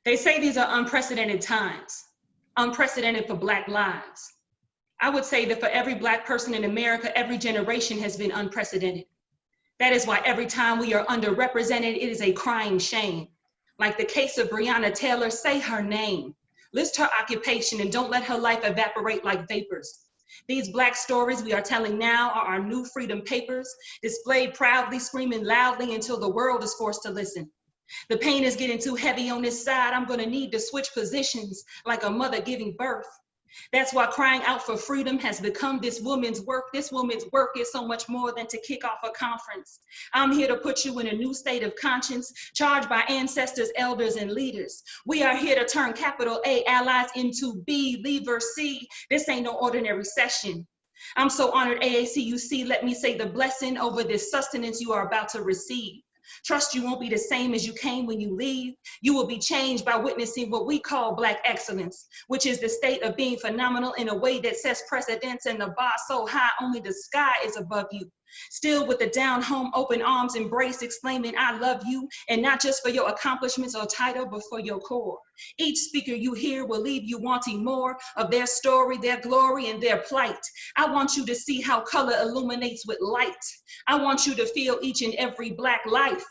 They say these are unprecedented times, unprecedented for Black lives. I would say that for every Black person in America, every generation has been unprecedented. That is why every time we are underrepresented, it is a crying shame. Like the case of Breonna Taylor, say her name. List her occupation and don't let her life evaporate like vapors. These Black stories we are telling now are our new freedom papers, displayed proudly, screaming loudly until the world is forced to listen. The pain is getting too heavy on this side. I'm gonna need to switch positions like a mother giving birth. That's why crying out for freedom has become this woman's work. This woman's work is so much more than to kick off a conference. I'm here to put you in a new state of conscience, charged by ancestors, elders, and leaders. We are here to turn capital A allies into B, lever C. This ain't no ordinary session. I'm so honored, AACUC, let me say the blessing over this sustenance you are about to receive. Trust you won't be the same as you came when you leave. You will be changed by witnessing what we call Black excellence, which is the state of being phenomenal in a way that sets precedents and the bar so high only the sky is above you. Still with the down home, open arms embrace, exclaiming, I love you, and not just for your accomplishments or title, but for your core. Each speaker you hear will leave you wanting more of their story, their glory, and their plight. I want you to see how color illuminates with light. I want you to feel each and every Black life.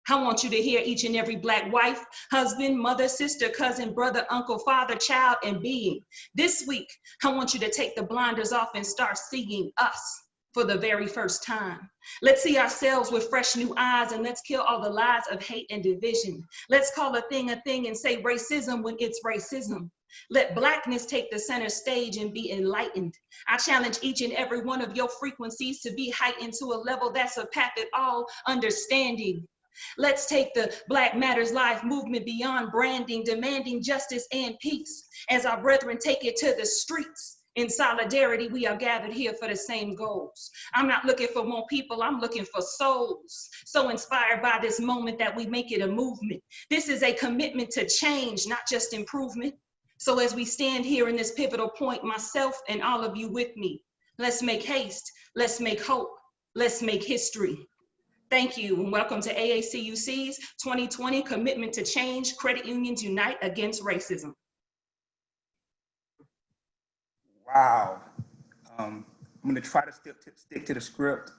I want you to hear each and every Black wife, husband, mother, sister, cousin, brother, uncle, father, child, and being. This week, I want you to take the blinders off and start seeing us for the very first time. Let's see ourselves with fresh new eyes, and let's kill all the lies of hate and division. Let's call a thing and say racism when it's racism. Let Blackness take the center stage and be enlightened. I challenge each and every one of your frequencies to be heightened to a level that surpasseth all understanding. Let's take the Black Matters Live movement beyond branding, demanding justice and peace as our brethren take it to the streets. In solidarity, we are gathered here for the same goals. I'm not looking for more people, I'm looking for souls. So inspired by this moment that we make it a movement. This is a commitment to change, not just improvement. So as we stand here in this pivotal point, myself and all of you with me, let's make haste, let's make hope, let's make history. Thank you, and welcome to AACUC's 2020 Commitment to Change, Credit Unions Unite Against Racism. Wow. I'm gonna try to stick to the script,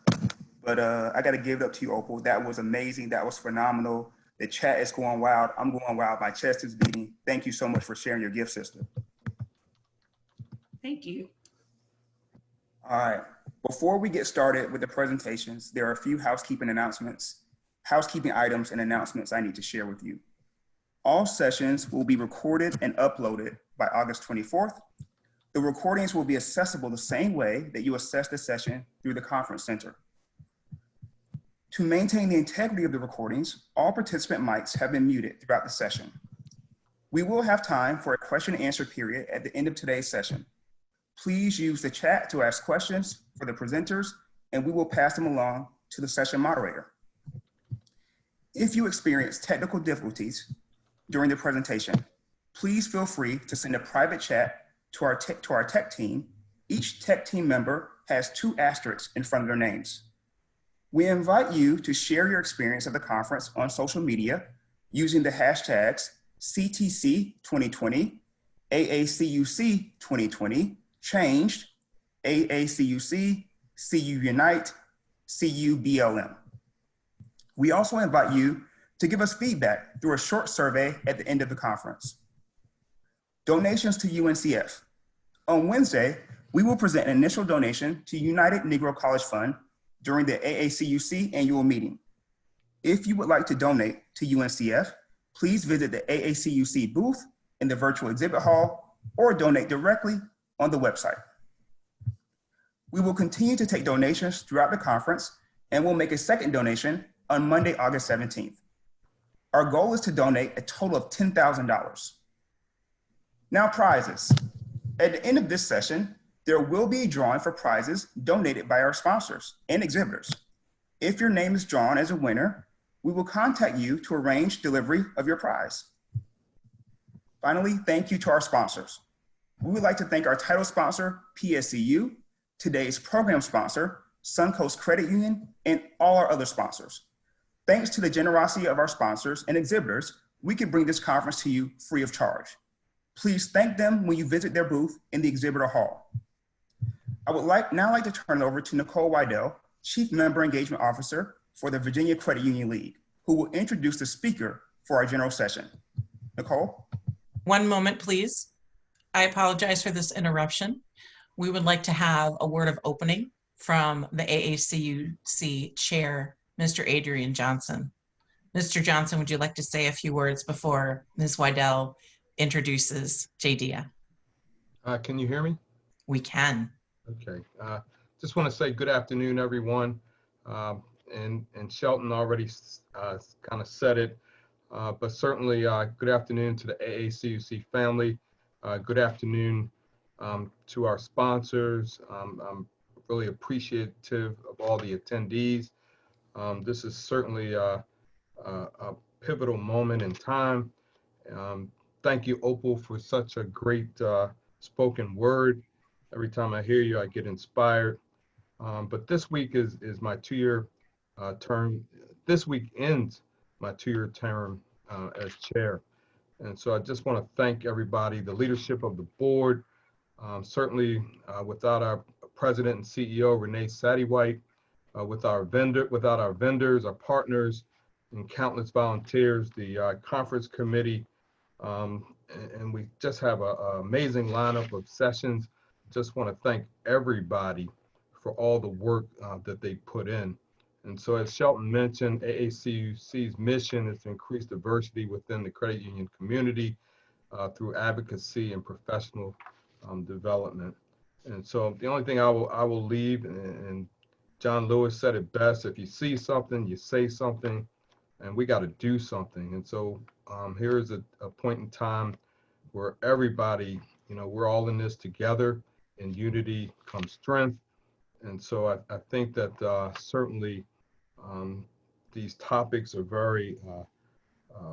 but I gotta give it up to you, Opal. That was amazing, that was phenomenal. The chat is going wild, I'm going wild, my chest is beating. Thank you so much for sharing your gift, sister. Thank you. All right, before we get started with the presentations, there are a few housekeeping items and announcements I need to share with you. All sessions will be recorded and uploaded by August 24th. The recordings will be accessible the same way that you access the session through the conference center. To maintain the integrity of the recordings, all participant mics have been muted throughout the session. We will have time for a question and answer period at the end of today's session. Please use the chat to ask questions for the presenters, and we will pass them along to the session moderator. If you experience technical difficulties during the presentation, please feel free to send a private chat to our tech team. Each tech team member has 2 asterisks in front of their names. We invite you to share your experience at the conference on social media using the hashtags CTC2020, AACUC 2020, Changed, AACUC, CU Unite, CU BLM. We also invite you to give us feedback through a short survey at the end of the conference. Donations to UNCF. On Wednesday, we will present an initial donation to United Negro College Fund during the AACUC annual meeting. If you would like to donate to UNCF, please visit the AACUC booth in the virtual exhibit hall or donate directly on the website. We will continue to take donations throughout the conference and will make a second donation on Monday, August 17th. Our goal is to donate a total of $10,000. Now, prizes. At the end of this session, there will be a drawing for prizes donated by our sponsors and exhibitors. If your name is drawn as a winner, we will contact you to arrange delivery of your prize. Finally, thank you to our sponsors. We would like to thank our title sponsor, PSCU, today's program sponsor, Suncoast Credit Union, and all our other sponsors. Thanks to the generosity of our sponsors and exhibitors, we can bring this conference to you free of charge. Please thank them when you visit their booth in the exhibitor hall. I would now like to turn it over to Nicole Waddell, Chief Member Engagement Officer for the Virginia Credit Union League, who will introduce the speaker for our general session. Nicole? One moment, please. I apologize for this interruption. We would like to have a word of opening from the AACUC Chair, Mr. Adrian Johnson. Mr. Johnson, would you like to say a few words before Ms. Waddell introduces JDIA? Can you hear me? We can. Okay. Just want to say good afternoon, everyone. And Shelton already kind of said it, but certainly good afternoon to the AACUC family. Good afternoon to our sponsors. I'm really appreciative of all the attendees. This is certainly a pivotal moment in time. Thank you, Opal, for such a great spoken word. Every time I hear you, I get inspired. But this week is my 2-year term. This week ends my 2-year term as chair. And so I just want to thank everybody, the leadership of the board, certainly without our president and CEO, Renee Sattywhite, without our vendors, our partners, and countless volunteers, the conference committee, and we just have an amazing lineup of sessions. Just want to thank everybody for all the work that they put in. And so as Shelton mentioned, AACUC's mission is to increase diversity within the credit union community through advocacy and professional development. And so the only thing I will leave, and John Lewis said it best, if you see something, you say something, and we got to do something. And so here is a point in time where everybody, we're all in this together. In unity comes strength. And so I think that certainly these topics are very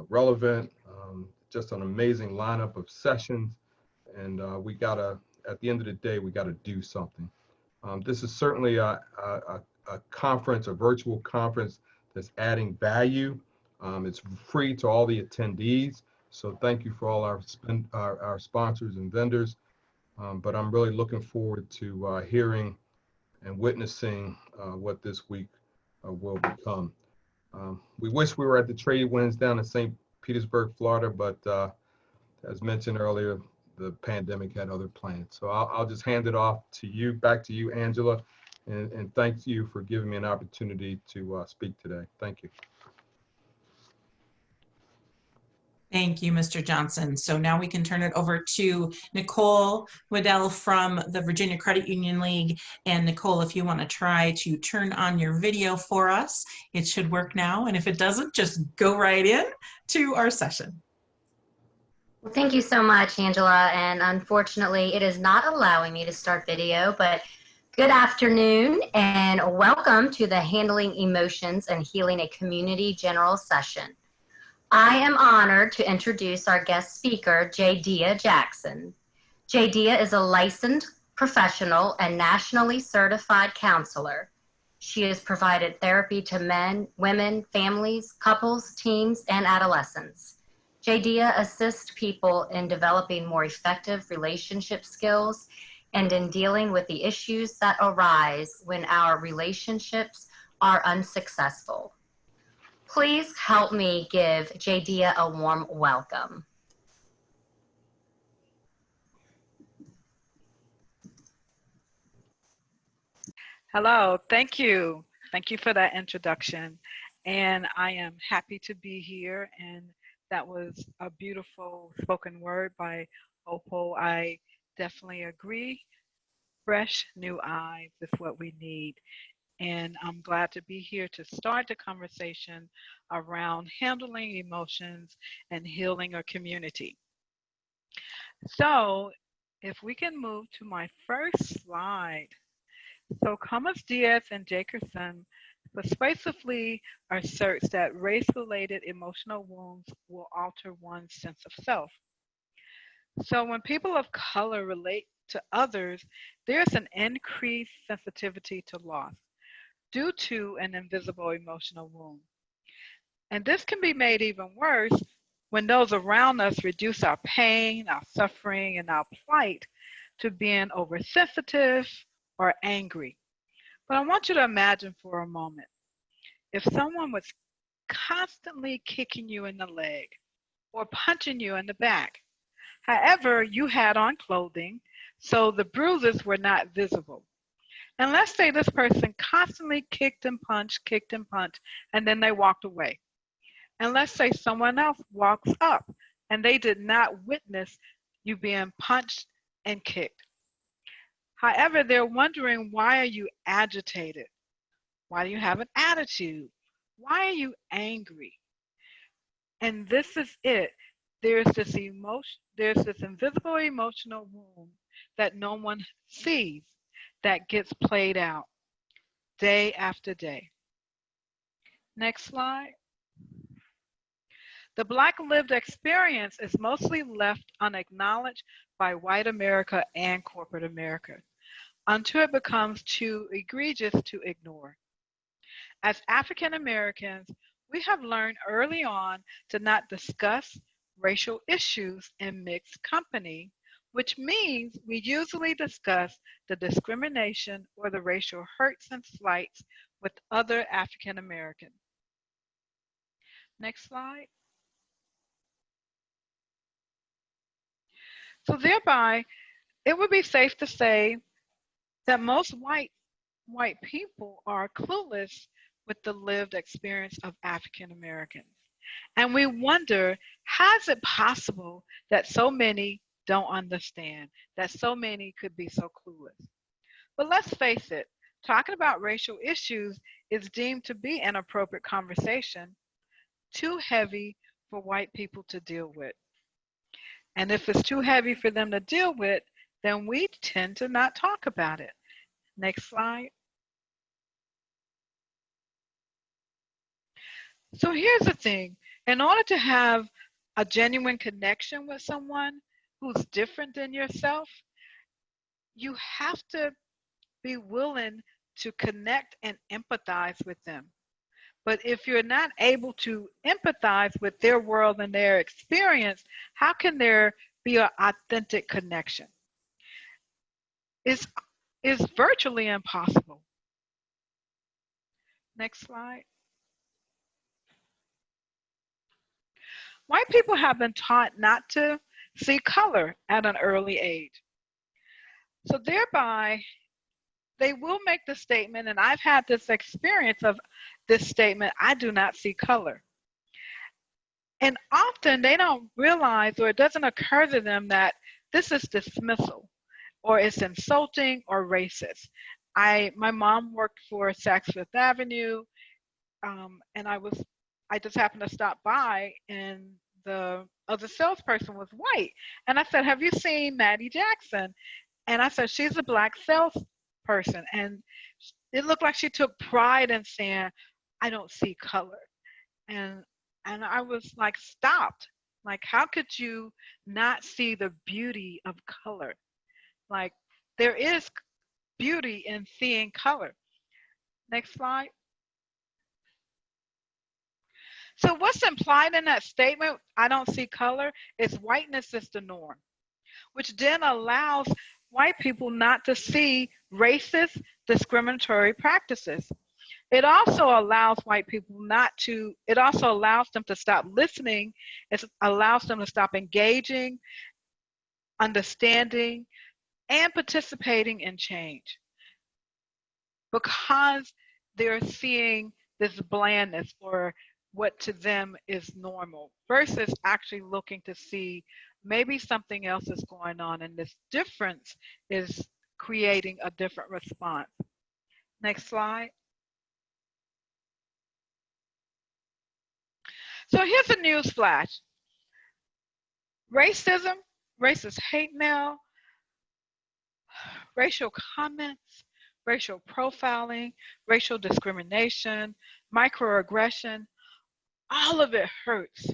relevant, just an amazing lineup of sessions. And we gotta, at the end of the day, we gotta do something. This is certainly a conference, a virtual conference that's adding value. It's free to all the attendees. So thank you for all our sponsors and vendors. But I'm really looking forward to hearing and witnessing what this week will become. We wish we were at the trade winds down in St. Petersburg, Florida, but as mentioned earlier, the pandemic had other plans. So I'll just hand it off to you, back to you, Angela, and thank you for giving me an opportunity to speak today. Thank you. Thank you, Mr. Johnson. So now we can turn it over to Nicole Waddell from the Virginia Credit Union League. And Nicole, if you want to try to turn on your video for us, it should work now. And if it doesn't, just go right in to our session. Well, thank you so much, Angela. And unfortunately, it is not allowing me to start video, but good afternoon and welcome to the Handling Emotions and Healing a Community General Session. I am honored to introduce our guest speaker, JDIA Jackson. JDIA is a licensed professional and nationally certified counselor. She has provided therapy to men, women, families, couples, teens, and adolescents. JDIA assists people in developing more effective relationship skills and in dealing with the issues that arise when our relationships are unsuccessful. Please help me give JDIA a warm welcome. Hello, thank you. Thank you for that introduction. And I am happy to be here. And that was a beautiful spoken word by Opal. I definitely agree. Fresh new eyes is what we need. And I'm glad to be here to start the conversation around handling emotions and healing a community. So if we can move to my first slide. So Camas-Diaz and Jacobson persuasively asserts that race-related emotional wounds will alter one's sense of self. So when people of color relate to others, there's an increased sensitivity to loss due to an invisible emotional wound. And this can be made even worse when those around us reduce our pain, our suffering, and our plight to being oversensitive or angry. But I want you to imagine for a moment, if someone was constantly kicking you in the leg or punching you in the back. However, you had on clothing, so the bruises were not visible. And let's say this person constantly kicked and punched, and then they walked away. And let's say someone else walks up and they did not witness you being punched and kicked. However, they're wondering, why are you agitated? Why do you have an attitude? Why are you angry? And this is it. There's this invisible emotional wound that no one sees that gets played out day after day. Next slide. The Black lived experience is mostly left unacknowledged by white America and corporate America until it becomes too egregious to ignore. As African Americans, we have learned early on to not discuss racial issues in mixed company, which means we usually discuss the discrimination or the racial hurts and slights with other African Americans. Next slide. So thereby, it would be safe to say that most white people are clueless with the lived experience of African Americans. And we wonder, how is it possible that so many don't understand, that so many could be so clueless? But let's face it, talking about racial issues is deemed to be an appropriate conversation, too heavy for white people to deal with. And if it's too heavy for them to deal with, then we tend to not talk about it. Next slide. So here's the thing. In order to have a genuine connection with someone who's different than yourself, you have to be willing to connect and empathize with them. But if you're not able to empathize with their world and their experience, how can there be an authentic connection? It's virtually impossible. Next slide. White people have been taught not to see color at an early age. So thereby, they will make the statement, and I've had this experience of this statement, I do not see color. And often they don't realize, or it doesn't occur to them, that this is dismissal, or it's insulting or racist. My mom worked for Saks Fifth Avenue, and I just happened to stop by, and the other salesperson was white. And I said, have you seen Maddie Jackson? And I said, she's a Black salesperson. And it looked like she took pride in saying, I don't see color. And I was like, stopped. Like, how could you not see the beauty of color? Like, there is beauty in seeing color. Next slide. So what's implied in that statement, I don't see color, is whiteness is the norm, which then allows white people not to see racist, discriminatory practices. It also allows white people it also allows them to stop listening. It allows them to stop engaging, understanding, and participating in change, because they're seeing this blandness, or what to them is normal, versus actually looking to see maybe something else is going on, and this difference is creating a different response. Next slide. So here's a news flash. Racism, racist hate mail, racial comments, racial profiling, racial discrimination, microaggression, all of it hurts.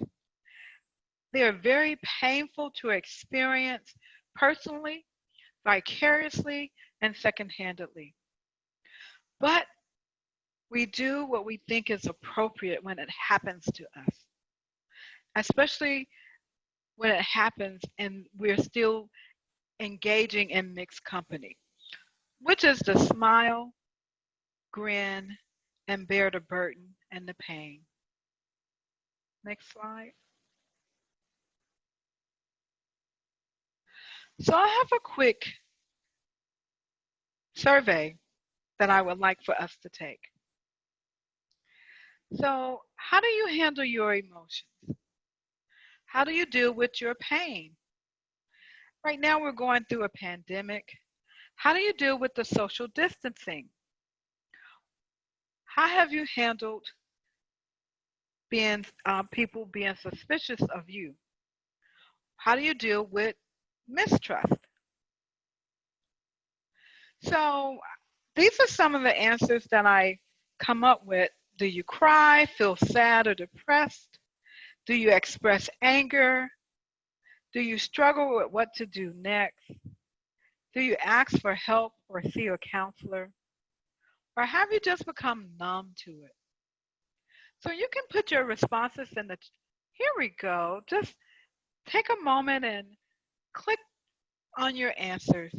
They are very painful to experience personally, vicariously, and second-handedly. But we do what we think is appropriate when it happens to us. especially when it happens and we're still engaging in mixed company, which is to smile, grin, and bear the burden and the pain. Next slide. So I have a quick survey that I would like for us to take. So how do you handle your emotions? How do you deal with your pain? Right now we're going through a pandemic. How do you deal with the social distancing? How have you handled being people being suspicious of you? How do you deal with mistrust? So these are some of the answers that I come up with. Do you cry, feel sad or depressed? Do you express anger? Do you struggle with what to do next? Do you ask for help or see a counselor? Or have you just become numb to it? So you can put your responses in the, here we go. Just take a moment and click on your answers.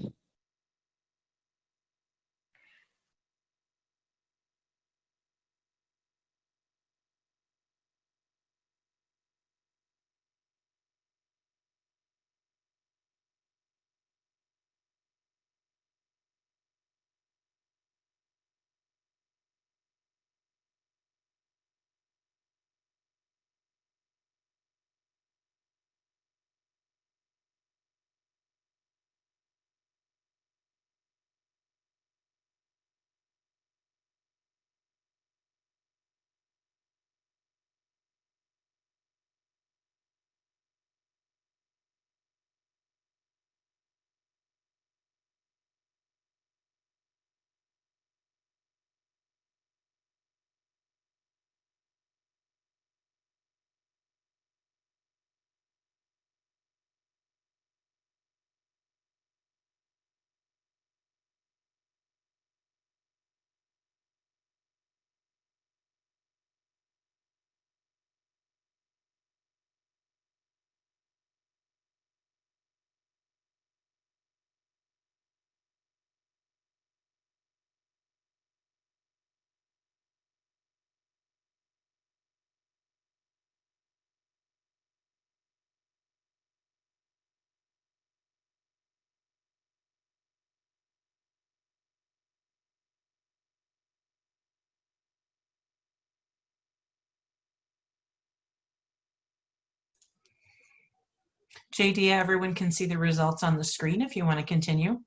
JD, everyone can see the results on the screen if you want to continue.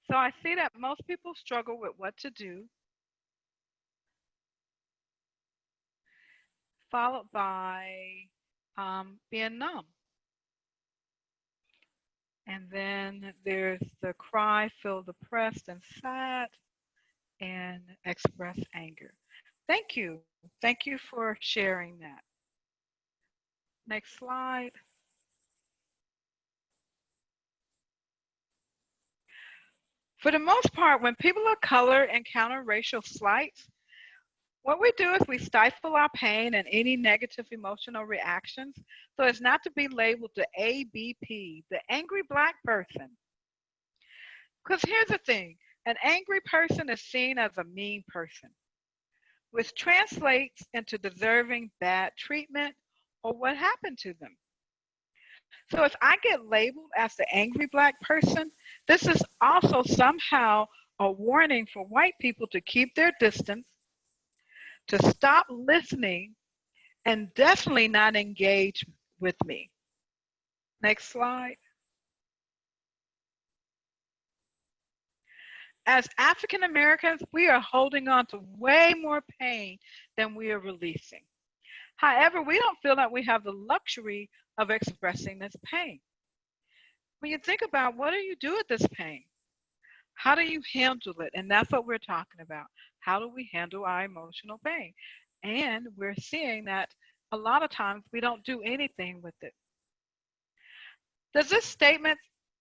So I see that most people struggle with what to do, followed by being numb. And then there's the cry, feel depressed and sad, and express anger. Thank you. Thank you for sharing that. Next slide. For the most part, when people of color encounter racial slights, what we do is we stifle our pain and any negative emotional reactions so as not to be labeled the ABP, the angry Black person. Because here's the thing, an angry person is seen as a mean person, which translates into deserving bad treatment or what happened to them. So if I get labeled as the angry Black person, this is also somehow a warning for white people to keep their distance, to stop listening, and definitely not engage with me. Next slide. As African Americans, we are holding on to way more pain than we are releasing. However, we don't feel that we have the luxury of expressing this pain. when you think about what do you do with this pain? How do you handle it? And that's what we're talking about. How do we handle our emotional pain? And we're seeing that a lot of times we don't do anything with it. Does this statement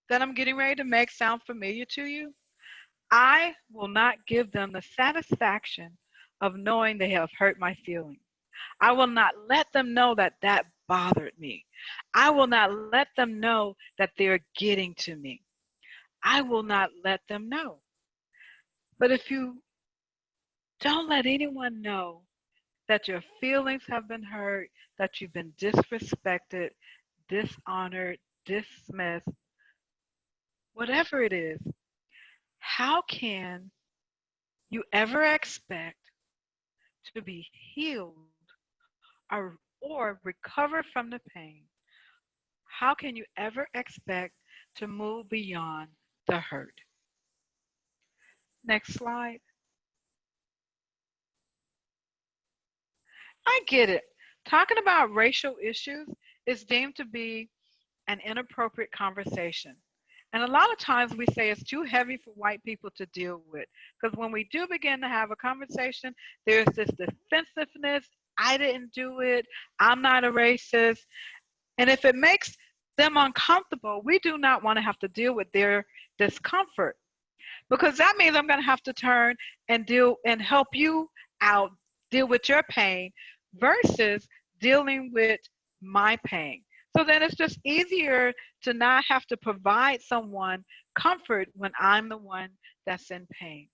that I'm getting ready to make sound familiar to you? I will not give them the satisfaction of knowing they have hurt my feelings. I will not let them know that that bothered me. I will not let them know that they're getting to me. I will not let them know. But if you don't let anyone know that your feelings have been hurt, that you've been disrespected, dishonored, dismissed, whatever it is, how can you ever expect to be healed or recover from the pain? How can you ever expect to move beyond the hurt? Next slide. I get it. Talking about racial issues is deemed to be an inappropriate conversation. And a lot of times we say it's too heavy for white people to deal with. Because when we do begin to have a conversation, there's this defensiveness. I didn't do it. I'm not a racist. And if it makes them uncomfortable, we do not want to have to deal with their discomfort. Because that means I'm going to have to turn and deal and help you out, deal with your pain versus dealing with my pain. So then it's just easier to not have to provide someone comfort when I'm the one that's in pain.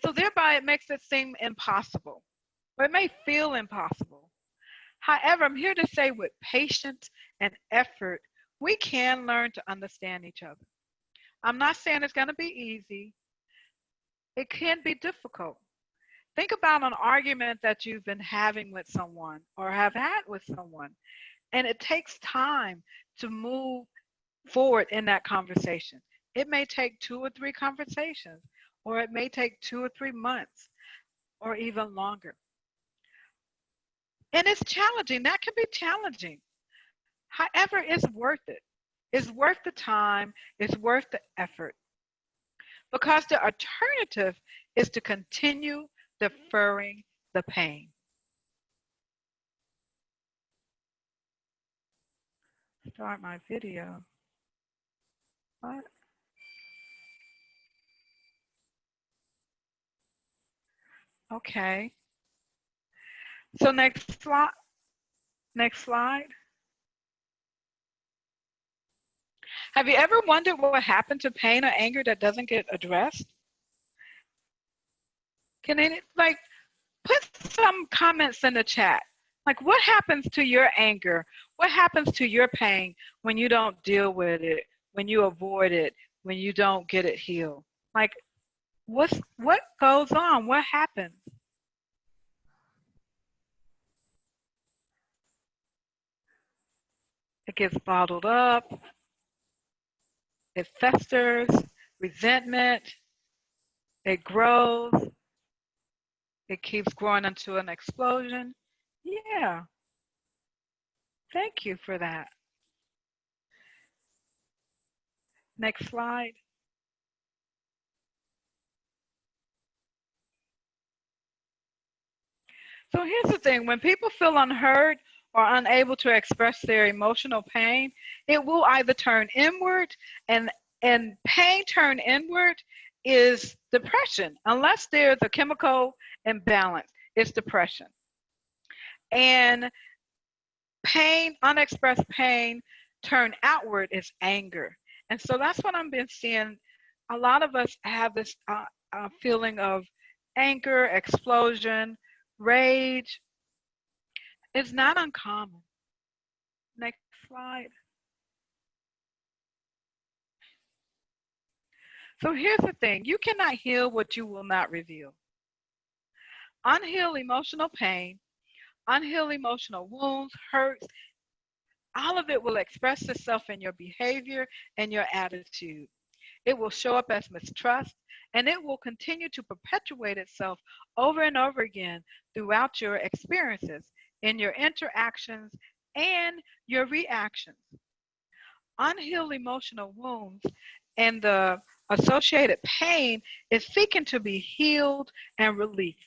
So thereby it makes it seem impossible, or it may feel impossible. However, I'm here to say with patience and effort, we can learn to understand each other. I'm not saying it's going to be easy. It can be difficult. Think about an argument that you've been having with someone or have had with someone, and it takes time to move forward in that conversation. It may take 2 or 3 conversations, or it may take 2 or 3 months, or even longer. And it's challenging. That can be challenging. However, it's worth it. It's worth the time. It's worth the effort. Because the alternative is to continue deferring the pain. Start my video. What? Okay. So next slide. Next slide. Have you ever wondered what happened to pain or anger that doesn't get addressed? Can any, like, put some comments in the chat. Like, what happens to your anger? What happens to your pain when you don't deal with it, when you avoid it, when you don't get it healed? Like, what goes on? What happens? It gets bottled up. It festers, resentment. It grows. It keeps growing into an explosion. Yeah. Thank you for that. Next slide. So here's the thing. When people feel unheard or unable to express their emotional pain, it will either turn inward, and pain turn inward is depression. Unless there's a chemical imbalance, it's depression. And pain, unexpressed pain, turn outward is anger. And so that's what I've been seeing. A lot of us have this feeling of anger, explosion, rage. It's not uncommon. Next slide. So here's the thing. You cannot heal what you will not reveal. Unhealed emotional pain, unhealed emotional wounds, hurts, all of it will express itself in your behavior and your attitude. It will show up as mistrust, and it will continue to perpetuate itself over and over again throughout your experiences, in your interactions, and your reactions. unhealed emotional wounds and the associated pain is seeking to be healed and released.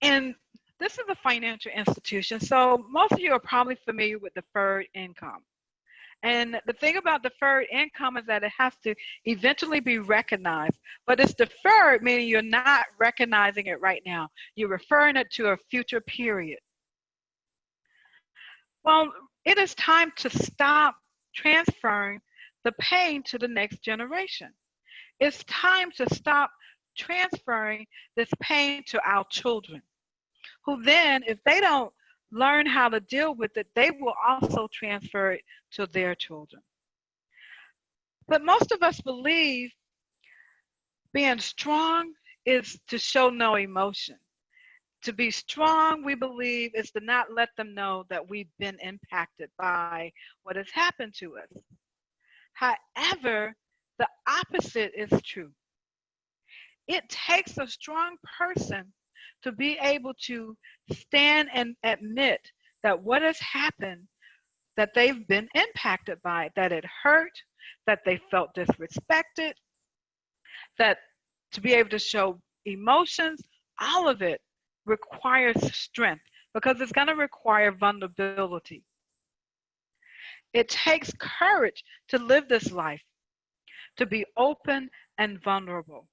And this is a financial institution, so most of you are probably familiar with deferred income. And the thing about deferred income is that it has to eventually be recognized, but it's deferred, meaning you're not recognizing it right now. You're referring it to a future period. Well, it is time to stop transferring the pain to the next generation. It's time to stop transferring this pain to our children, who then, if they don't learn how to deal with it, they will also transfer it to their children. But most of us believe being strong is to show no emotion. To be strong, we believe, is to not let them know that we've been impacted by what has happened to us. However, the opposite is true. It takes a strong person to be able to stand and admit that what has happened, that they've been impacted by, that it hurt, that they felt disrespected, that to be able to show emotions, all of it requires strength because it's going to require vulnerability. It takes courage to live this life, to be open and vulnerable.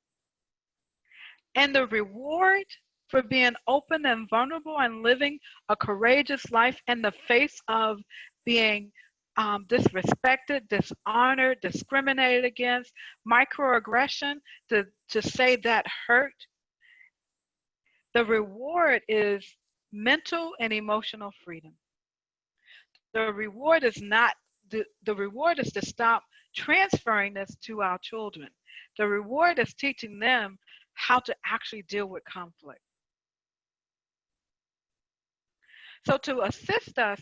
And the reward for being open and vulnerable and living a courageous life in the face of being disrespected, dishonored, discriminated against, microaggression, to say that hurt. The reward is mental and emotional freedom. The reward is not, the reward is to stop transferring this to our children. The reward is teaching them how to actually deal with conflict. So to assist us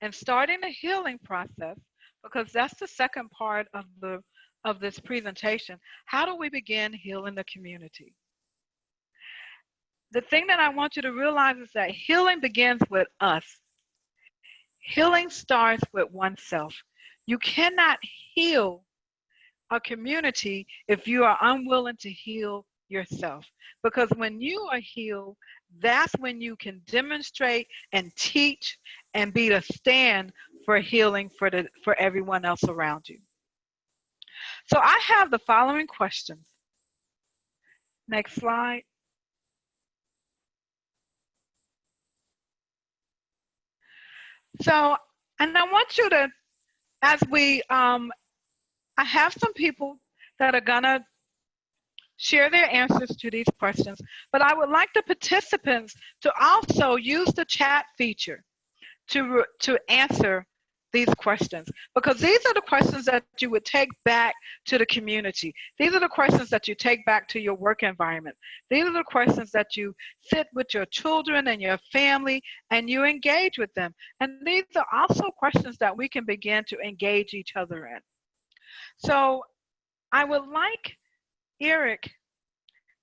in starting the healing process, because that's the second part of this presentation, how do we begin healing the community? The thing that I want you to realize is that healing begins with us. Healing starts with oneself. You cannot heal a community if you are unwilling to heal yourself. Because when you are healed, that's when you can demonstrate and teach and be the stand for healing for everyone else around you. So I have the following questions. Next slide. So, and I want you to, as we, I have some people that are gonna share their answers to these questions, but I would like the participants to also use the chat feature to answer these questions, because these are the questions that you would take back to the community. These are the questions that you take back to your work environment. These are the questions that you sit with your children and your family and you engage with them. And these are also questions that we can begin to engage each other in. So I would like Eric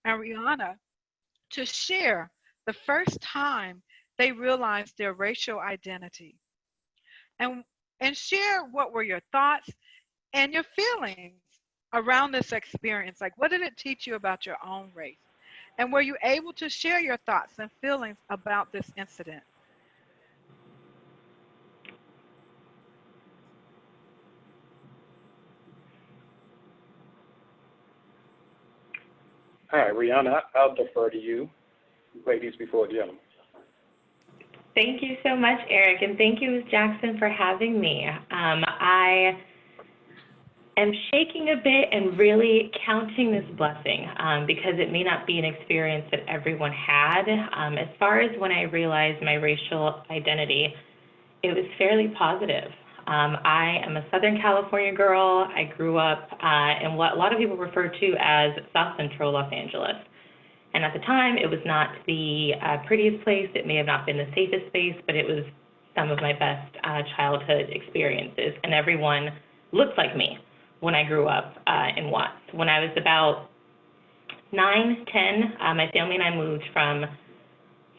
and Rihanna to share the first time they realized their racial identity, and share what were your thoughts and your feelings around this experience. Like, what did it teach you about your own race? And were you able to share your thoughts and feelings about this incident? All right, Rihanna, I'll defer to you. Ladies before gentlemen. Thank you so much, Eric, and thank you, Ms. Jackson, for having me. I am shaking a bit and really counting this blessing because it may not be an experience that everyone had. As far as when I realized my racial identity, it was fairly positive. I am a Southern California girl. I grew up in what a lot of people refer to as South Central Los Angeles. And at the time, it was not the prettiest place. It may have not been the safest space, but it was some of my best childhood experiences. And everyone looked like me when I grew up in Watts. When I was about 9, 10, my family and I moved from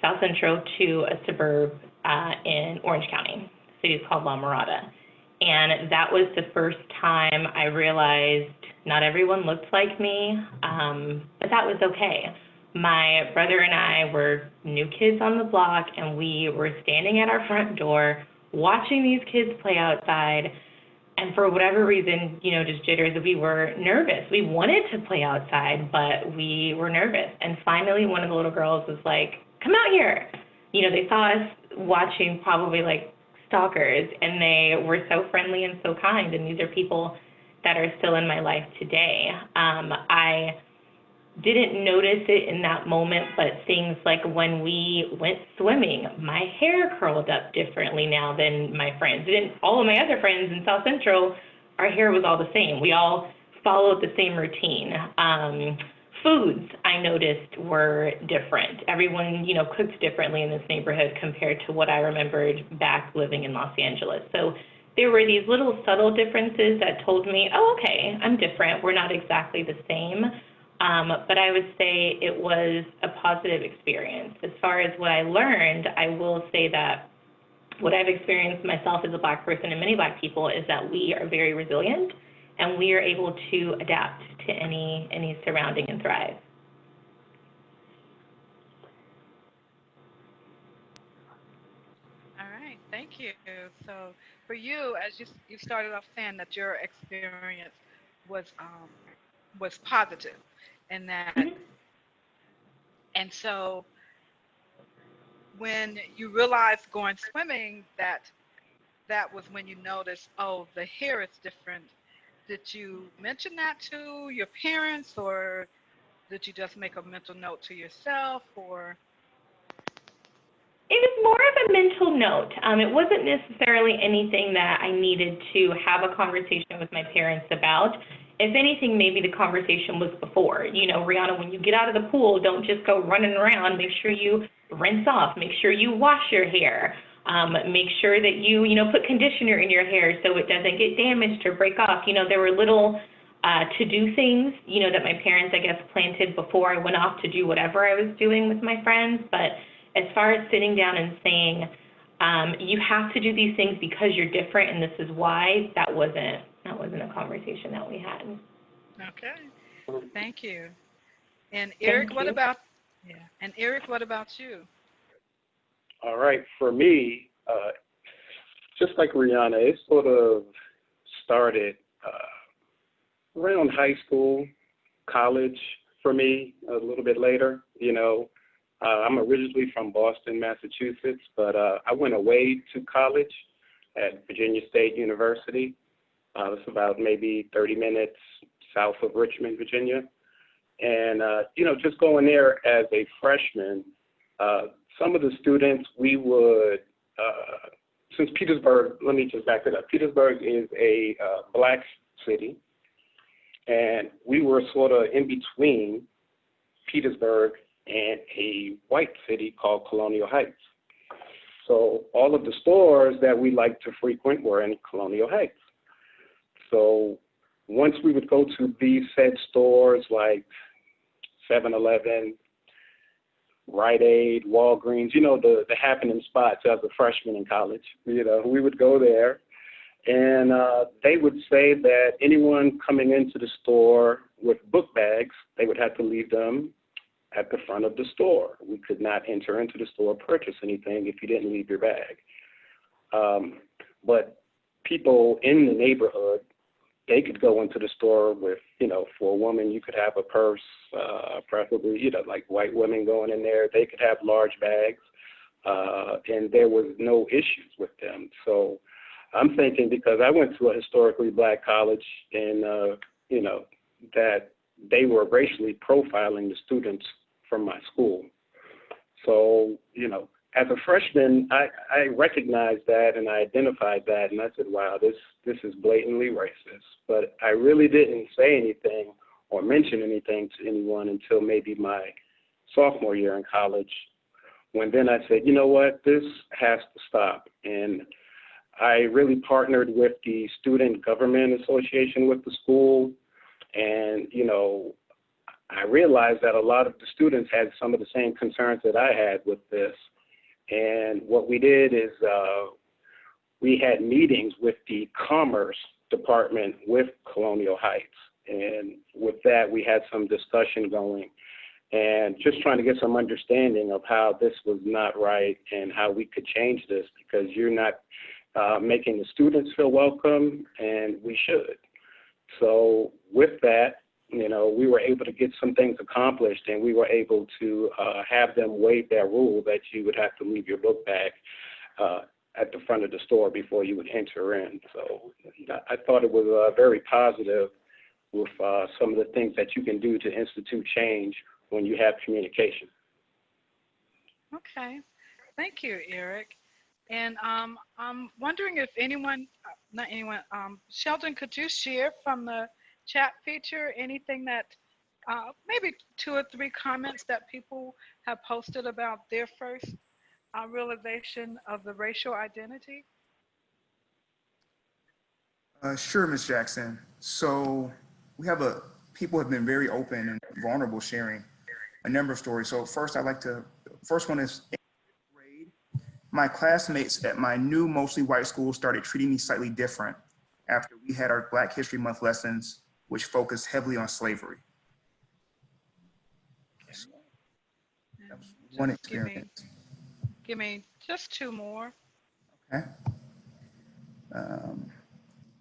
South Central to a suburb in Orange County. city is called La Mirada. And that was the first time I realized not everyone looked like me, but that was okay. My brother and I were new kids on the block, and we were standing at our front door watching these kids play outside. And for whatever reason, you know, just jitters, we were nervous. We wanted to play outside, but we were nervous. And finally, one of the little girls was like, come out here. You know, they saw us watching probably like stalkers, and they were so friendly and so kind. And these are people that are still in my life today. I didn't notice it in that moment, but things like when we went swimming, my hair curled up differently now than my friends. All of my other friends in South Central, our hair was all the same. We all followed the same routine. Foods, I noticed, were different. Everyone, you know, cooks differently in this neighborhood compared to what I remembered back living in Los Angeles. So there were these little subtle differences that told me, oh, okay, I'm different. We're not exactly the same. But I would say it was a positive experience. As far as what I learned, I will say that what I've experienced myself as a Black person and many Black people is that we are very resilient, and we are able to adapt to any surrounding and thrive. All right, thank you. So for you, as you started off saying that your experience was positive, and that, and so when you realized going swimming that was when you noticed, oh, the hair is different. Did you mention that to your parents, or did you just make a mental note to yourself, or? It was more of a mental note. It wasn't necessarily anything that I needed to have a conversation with my parents about. If anything, maybe the conversation was before. You know, Rihanna, when you get out of the pool, don't just go running around. Make sure you rinse off. Make sure you wash your hair. Make sure that you put conditioner in your hair so it doesn't get damaged or break off. You know, there were little to-do things, you know, that my parents, I guess, planted before I went off to do whatever I was doing with my friends. But as far as sitting down and saying, you have to do these things because you're different and this is why, that wasn't a conversation that we had. Okay, thank you. And Eric, what about you? All right, for me, just like Rihanna, it sort of started around high school, college for me, a little bit later. You know, I'm originally from Boston, Massachusetts, but I went away to college at Virginia State University. It's about maybe 30 minutes south of Richmond, Virginia. And, you know, just going there as a freshman, some of the students, we would, since Petersburg, let me just back it up. Petersburg is a Black city, and we were sort of in between Petersburg and a white city called Colonial Heights. So all of the stores that we liked to frequent were in Colonial Heights. So once we would go to these said stores like 7-Eleven, Rite Aid, Walgreens, you know, the happening spots as a freshman in college, you know, we would go there, and they would say that anyone coming into the store with book bags, they would have to leave them at the front of the store. We could not enter into the store, purchase anything if you didn't leave your bag. But people in the neighborhood, they could go into the store with, you know, for a woman, you could have a purse, preferably, you know, like white women going in there. They could have large bags, and there was no issues with them. So I'm thinking, because I went to a historically Black college, and, you know, that they were racially profiling the students from my school. So, you know, as a freshman, I recognized that and I identified that, and I said, wow, this is blatantly racist. But I really didn't say anything or mention anything to anyone until maybe my sophomore year in college, when then I said, you know what, this has to stop. And I really partnered with the Student Government Association with the school, and, you know, I realized that a lot of the students had some of the same concerns that I had with this. And what we did is we had meetings with the Commerce Department with Colonial Heights. And with that, we had some discussion going and just trying to get some understanding of how this was not right and how we could change this, because you're not making the students feel welcome, and we should. So with that, you know, we were able to get some things accomplished, and we were able to have them waive their rule that you would have to leave your book bag at the front of the store before you would enter in. So I thought it was very positive with some of the things that you can do to institute change when you have communication. Okay, thank you, Eric. And I'm wondering if anyone, not anyone, Sheldon, could you share from the chat feature anything that, maybe 2 or 3 comments that people have posted about their first realization of the racial identity? Sure, Ms. Jackson. So we have people have been very open and vulnerable, sharing a number of stories. So first first one is, in 8th grade, my classmates at my new mostly white school started treating me slightly different after we had our Black History Month lessons, which focused heavily on slavery. That was one experience. Give me just 2 more. Okay.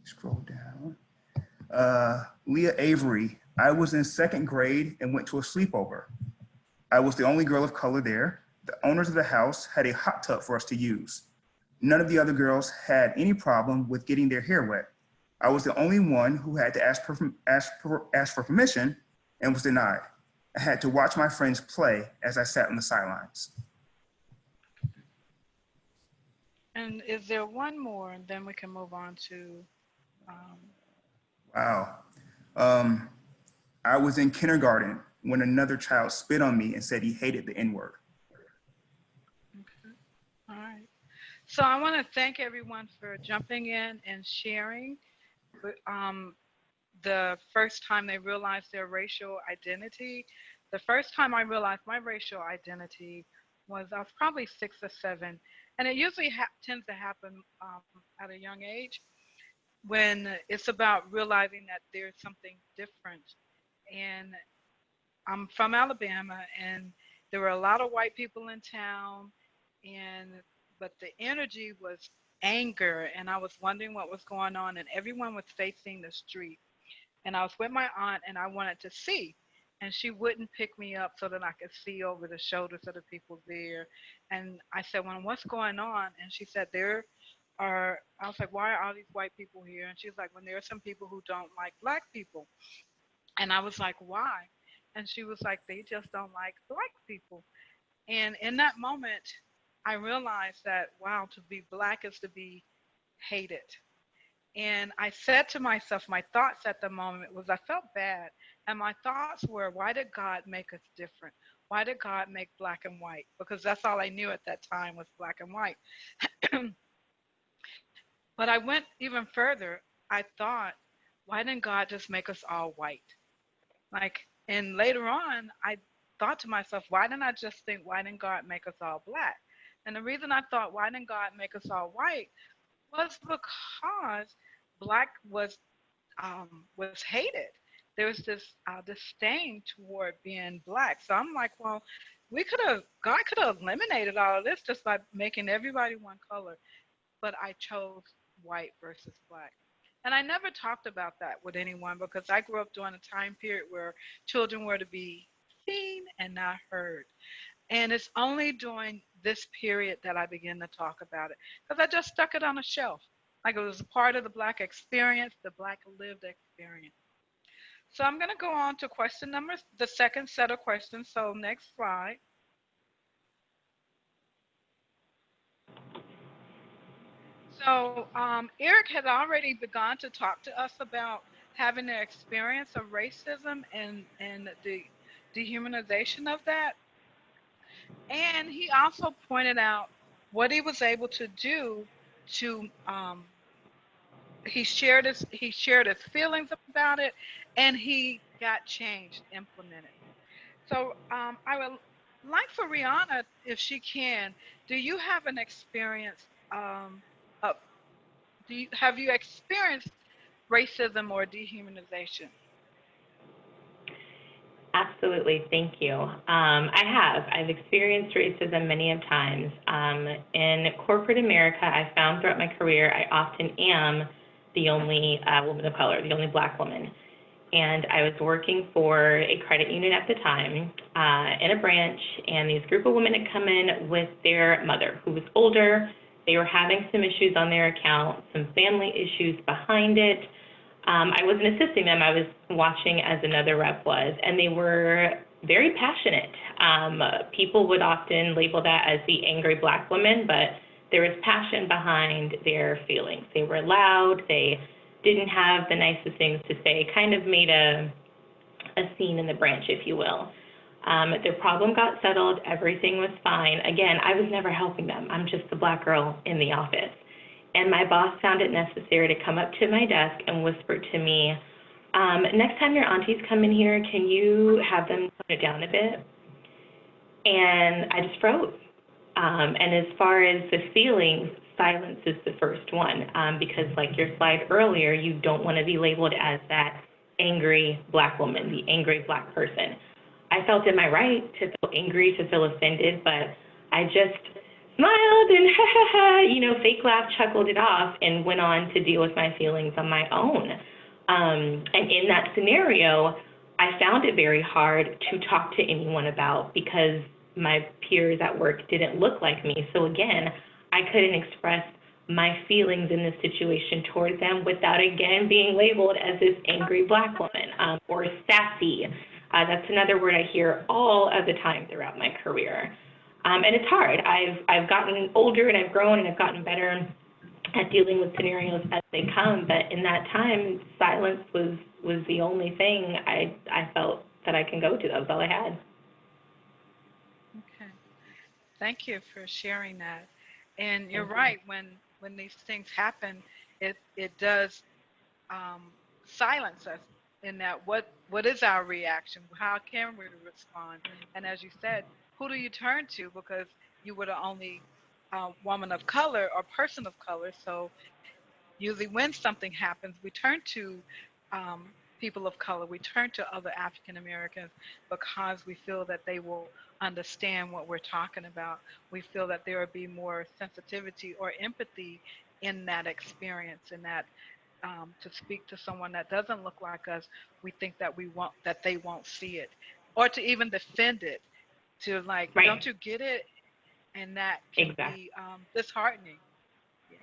Scroll down. Leah Avery, I was in 2nd grade and went to a sleepover. I was the only girl of color there. The owners of the house had a hot tub for us to use. None of the other girls had any problem with getting their hair wet. I was the only one who had to ask for permission and was denied. I had to watch my friends play as I sat on the sidelines. And is there one more, and then we can move on to Wow. I was in kindergarten when another child spit on me and said he hated the N-word. okay. All right. So I want to thank everyone for jumping in and sharing the first time they realized their racial identity. The first time I realized my racial identity was I was probably 6 or 7, and it usually tends to happen at a young age, when it's about realizing that there's something different. And I'm from Alabama, and there were a lot of white people in town, but the energy was anger, and I was wondering what was going on, and everyone was facing the street. And I was with my aunt, and I wanted to see, and she wouldn't pick me up so that I could see over the shoulders of the people there. And I said, well, what's going on? And she said, I was like, why are all these white people here? And she was like, when there are some people who don't like Black people. And I was like, why? And she was like, they just don't like Black people. And in that moment, I realized that, wow, to be Black is to be hated. And I said to myself, my thoughts at the moment was, I felt bad. And my thoughts were, why did God make us different? Why did God make Black and white? Because that's all I knew at that time was Black and white. But I went even further. I thought, why didn't God just make us all white? And later on, I thought to myself, why didn't I just think, why didn't God make us all Black? And the reason I thought, why didn't God make us all white, was because Black was hated. There was this disdain toward being Black. So I'm like, well, God could have eliminated all of this just by making everybody one color. But I chose white versus Black. And I never talked about that with anyone, because I grew up during a time period where children were to be seen and not heard. And it's only during this period that I began to talk about it, because I just stuck it on a shelf. Like it was a part of the Black experience, the Black lived experience. So I'm going to go on to the second set of questions. So next slide. So Eric had already begun to talk to us about having the experience of racism and the dehumanization of that. And he also pointed out what he was able to do to he shared his feelings about it, and he got change implemented. So I would like for Rihanna, if she can, do you have an experience of have you experienced racism or dehumanization? Absolutely, thank you. I have. I've experienced racism many of times. In corporate America, I found throughout my career, I often am the only woman of color, the only Black woman. And I was working for a credit union at the time in a branch, and these group of women had come in with their mother, who was older. They were having some issues on their account, some family issues behind it. I wasn't assisting them. I was watching as another rep was, and they were very passionate. People would often label that as the angry Black woman, but there was passion behind their feelings. They were loud. They didn't have the nicest things to say. Kind of made a scene in the branch, if you will. Their problem got settled. Everything was fine. Again, I was never helping them. I'm just the Black girl in the office. And my boss found it necessary to come up to my desk and whisper to me, next time your aunties come in here, can you have them tone it down a bit? And I just froze. And as far as the feelings, silence is the first one, because like your slide earlier, you don't want to be labeled as that angry Black woman, the angry Black person. I felt in my right to feel angry, to feel offended, but I just smiled and fake laugh, chuckled it off, and went on to deal with my feelings on my own. And in that scenario, I found it very hard to talk to anyone about because my peers at work didn't look like me. So again, I couldn't express my feelings in this situation toward them without again being labeled as this angry Black woman or sassy. That's another word I hear all of the time throughout my career. And it's hard. I've gotten older and I've grown and I've gotten better at dealing with scenarios as they come. But in that time, silence was the only thing I felt that I can go to. That was all I had. Okay. Thank you for sharing that. And you're right, when these things happen, it does silence us in that what is our reaction? How can we respond? And as you said, who do you turn to? Because you were the only woman of color or person of color. So usually when something happens, we turn to people of color. We turn to other African Americans because we feel that they will understand what we're talking about. We feel that there will be more sensitivity or empathy in that experience, and that to speak to someone that doesn't look like us, we think that they won't see it, or to even defend it, to like, Right. Don't you get it? And that can be disheartening. Yeah.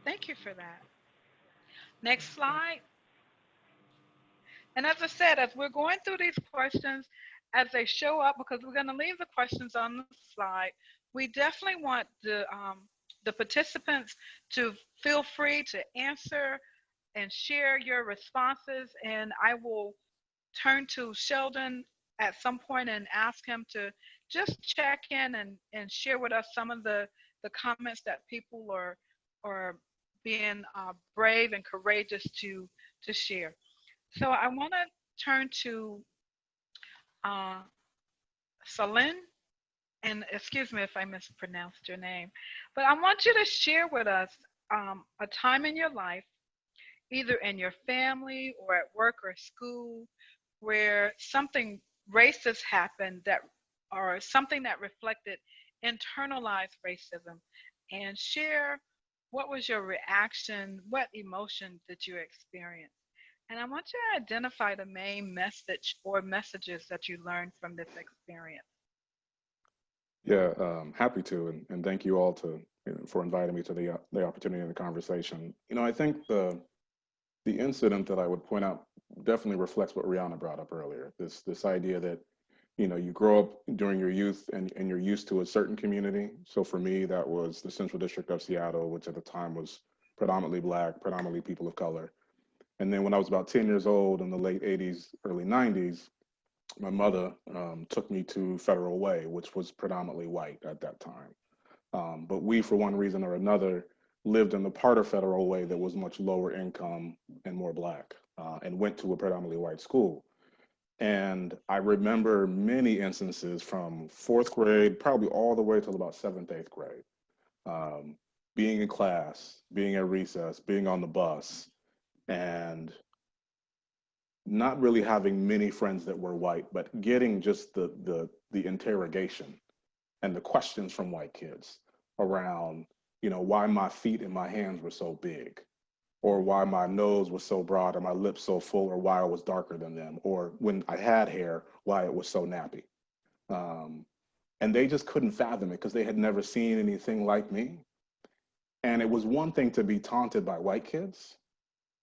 Thank you for that. Next slide. And as I said, as we're going through these questions, as they show up, because we're going to leave the questions on the slide, we definitely want the participants to feel free to answer and share your responses. And I will turn to Sheldon at some point and ask him to just check in and share with us some of the comments that people are being brave and courageous to share. So I want to turn to Celine, and excuse me if I mispronounced your name, but I want you to share with us a time in your life, either in your family or at work or school, where something racist happened or something that reflected internalized racism, and share what was your reaction, what emotion did you experience? And I want you to identify the main message or messages that you learned from this experience. Yeah, happy to, and thank you all for inviting me to the opportunity in the conversation. I think the incident that I would point out definitely reflects what Rihanna brought up earlier. This idea that you grow up during your youth and you're used to a certain community. So for me, that was the Central District of Seattle, which at the time was predominantly Black, predominantly people of color. And then when I was about 10 years old in the late 80s, early 90s, my mother took me to Federal Way, which was predominantly white at that time. But we, for one reason or another, lived in the part of Federal Way that was much lower income and more Black, and went to a predominantly white school. And I remember many instances from 4th grade, probably all the way till about 7th, 8th grade, being in class, being at recess, being on the bus, and not really having many friends that were white, but getting just the interrogation and the questions from white kids around, you know, why my feet and my hands were so big, or why my nose was so broad or my lips so full, or why I was darker than them, or when I had hair, why it was so nappy. And they just couldn't fathom it because they had never seen anything like me. And it was one thing to be taunted by white kids.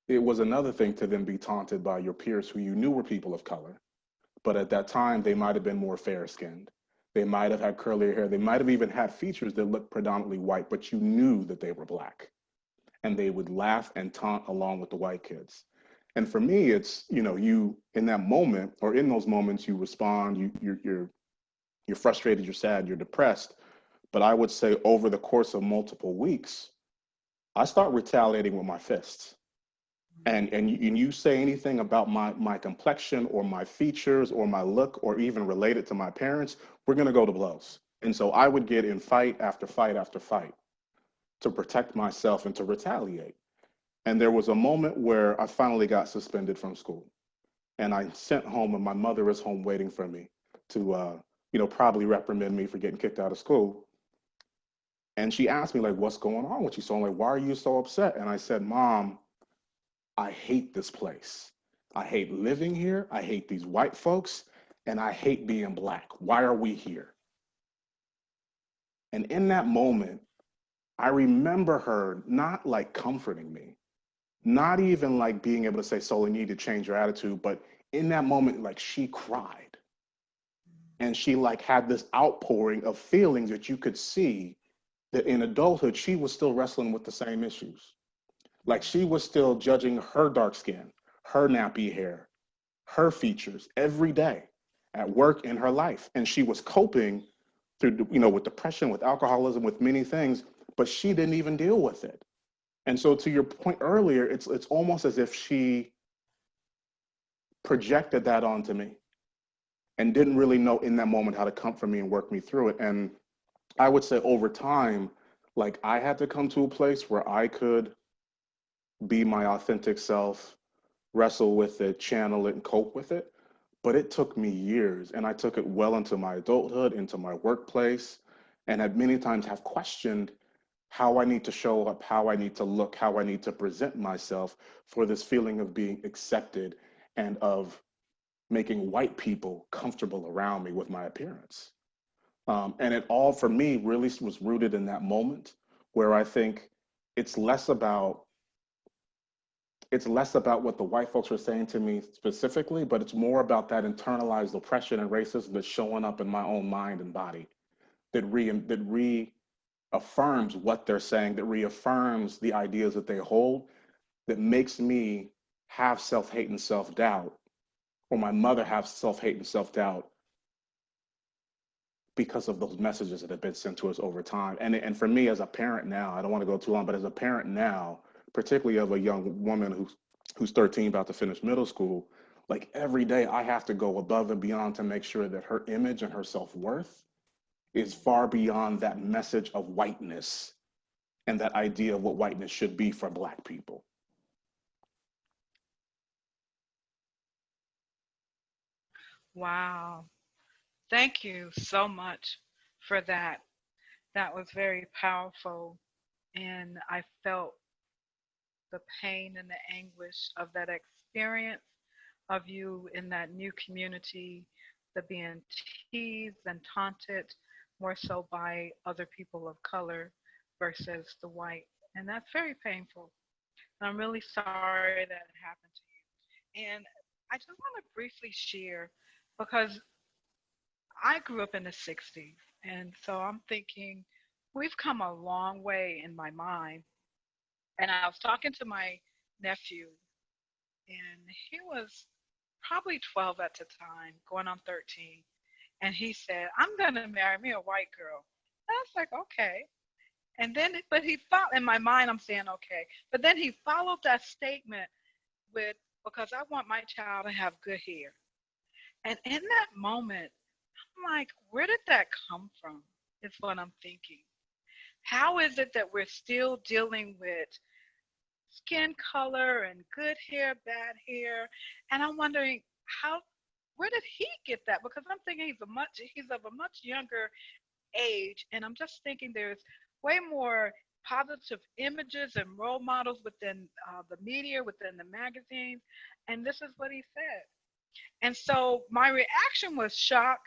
It was another thing to then be taunted by your peers who you knew were people of color. But at that time, they might have been more fair skinned. They might have had curlier hair. They might have even had features that looked predominantly white, but you knew that they were Black. And they would laugh and taunt along with the white kids. And for me, it's, you know, you in that moment or in those moments, you respond, you're frustrated, you're sad, you're depressed. But I would say over the course of multiple weeks, I start retaliating with my fists. And you say anything about my complexion or my features or my look or even related to my parents, we're gonna go to blows. And so I would get in fight after fight after fight to protect myself and to retaliate. And there was a moment where I finally got suspended from school. And I sent home, and my mother is home waiting for me to, you know, probably reprimand me for getting kicked out of school. And she asked me, like, what's going on with you? So I'm like, why are you so upset? And I said, Mom, I hate this place. I hate living here. I hate these white folks. And I hate being Black. Why are we here? And in that moment, I remember her not like comforting me, not even like being able to say, Sol, you need to change your attitude. But in that moment, like she cried. And she like had this outpouring of feelings that you could see that in adulthood, she was still wrestling with the same issues. Like she was still judging her dark skin, her nappy hair, her features every day at work in her life. And she was coping through, you know, with depression, with alcoholism, with many things, but she didn't even deal with it. And so to your point earlier, it's almost as if she projected that onto me and didn't really know in that moment how to comfort me and work me through it. And I would say over time, like I had to come to a place where I could be my authentic self, wrestle with it, channel it, and cope with it. But it took me years, and I took it well into my adulthood, into my workplace, and had many times have questioned how I need to show up, how I need to look, how I need to present myself for this feeling of being accepted and of making white people comfortable around me with my appearance. And it all, for me, really was rooted in that moment where I think it's less about what the white folks were saying to me specifically, but it's more about that internalized oppression and racism that's showing up in my own mind and body that reaffirms what they're saying, that reaffirms the ideas that they hold, that makes me have self-hate and self-doubt, or my mother have self-hate and self-doubt because of those messages that have been sent to us over time. And for me as a parent now, I don't want to go too long, but as a parent now, particularly of a young woman who's 13, about to finish middle school, like every day I have to go above and beyond to make sure that her image and her self-worth is far beyond that message of whiteness and that idea of what whiteness should be for Black people. Wow. Thank you so much for that. That was very powerful. And I felt the pain and the anguish of that experience of you in that new community, the being teased and taunted more so by other people of color versus the white. And that's very painful. And I'm really sorry that it happened to you. And I just want to briefly share because I grew up in the 60s. And so I'm thinking we've come a long way in my mind. And I was talking to my nephew, and he was probably 12 at the time, going on 13. And he said, I'm going to marry me a white girl. And I was like, okay. And then, but he thought in my mind, I'm saying, okay. But then he followed that statement with, because I want my child to have good hair. And in that moment, I'm like, where did that come from? Is what I'm thinking. How is it that we're still dealing with skin color and good hair, bad hair? And I'm wondering where did he get that? Because I'm thinking he's of a much younger age, and I'm just thinking there's way more positive images and role models within the media, within the magazines, and this is what he said. And so my reaction was shock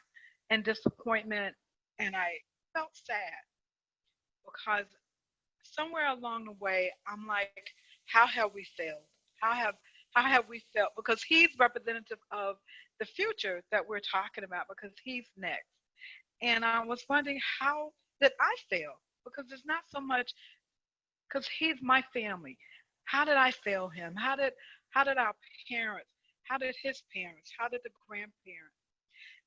and disappointment, and I felt sad because somewhere along the way, I'm like, how have we failed? How have we felt? Because he's representative of the future that we're talking about, because he's next. And I was wondering, how did I fail? Because it's not so much, because he's my family. How did I fail him? How did our parents, how did his parents, how did the grandparents?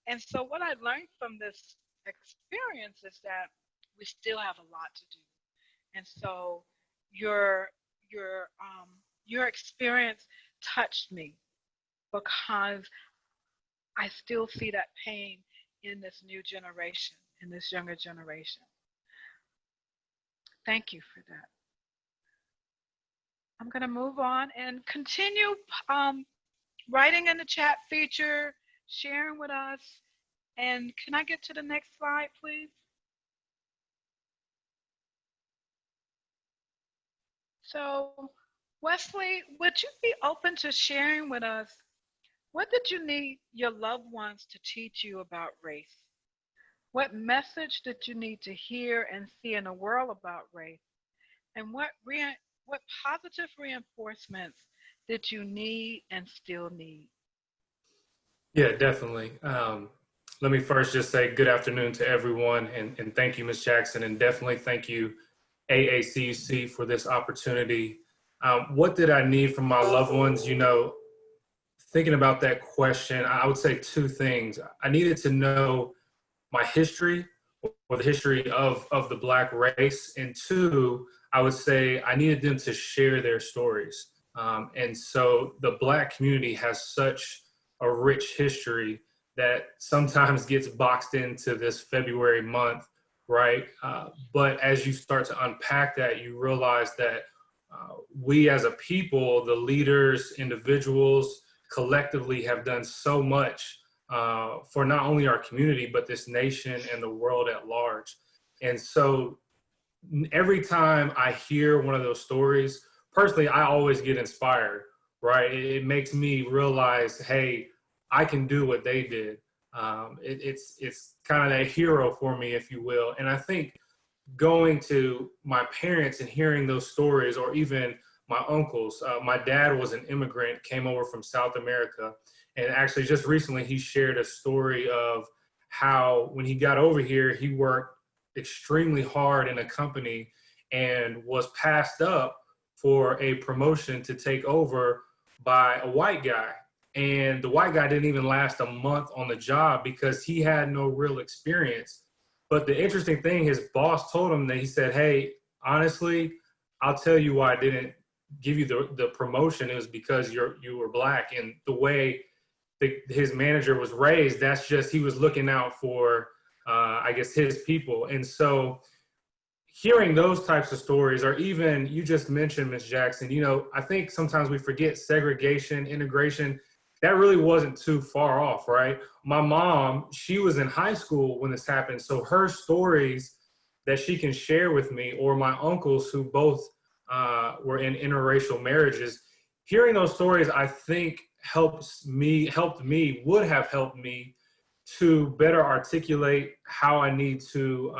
And so what I learned from this experience is that we still have a lot to do. And so your experience touched me because I still see that pain in this new generation, in this younger generation. Thank you for that. I'm going to move on and continue writing in the chat feature, sharing with us. And can I get to the next slide, please? So, Wesley, would you be open to sharing with us, what did you need your loved ones to teach you about race? What message did you need to hear and see in the world about race? And what positive reinforcements did you need and still need? Yeah, definitely. Let me first just say good afternoon to everyone, and thank you, Ms. Jackson, and definitely thank you, AACUC, for this opportunity. What did I need from my loved ones? You know, thinking about that question, I would say two things. I needed to know my history, or the history of the Black race, and two, I would say I needed them to share their stories. And so the Black community has such a rich history that sometimes gets boxed into this February month, right? But as you start to unpack that, you realize that we as a people, the leaders, individuals, collectively have done so much for not only our community, but this nation and the world at large. And so every time I hear one of those stories, personally, I always get inspired, right? It makes me realize, hey, I can do what they did. It's kind of that hero for me, if you will. And I think going to my parents and hearing those stories, or even my uncles, my dad was an immigrant, came over from South America. And actually just recently he shared a story of how when he got over here, he worked extremely hard in a company and was passed up for a promotion to take over by a white guy. And the white guy didn't even last a month on the job because he had no real experience. But the interesting thing, his boss told him that he said, hey, honestly, I'll tell you why I didn't give you the promotion. It was because you were Black. And the way his manager was raised, that's just, he was looking out for, I guess, his people. And so hearing those types of stories, or even you just mentioned, Ms. Jackson, you know, I think sometimes we forget segregation, integration. That really wasn't too far off, right? My mom, she was in high school when this happened. So her stories that she can share with me, or my uncles who both were in interracial marriages, hearing those stories, I think would have helped me to better articulate how I need to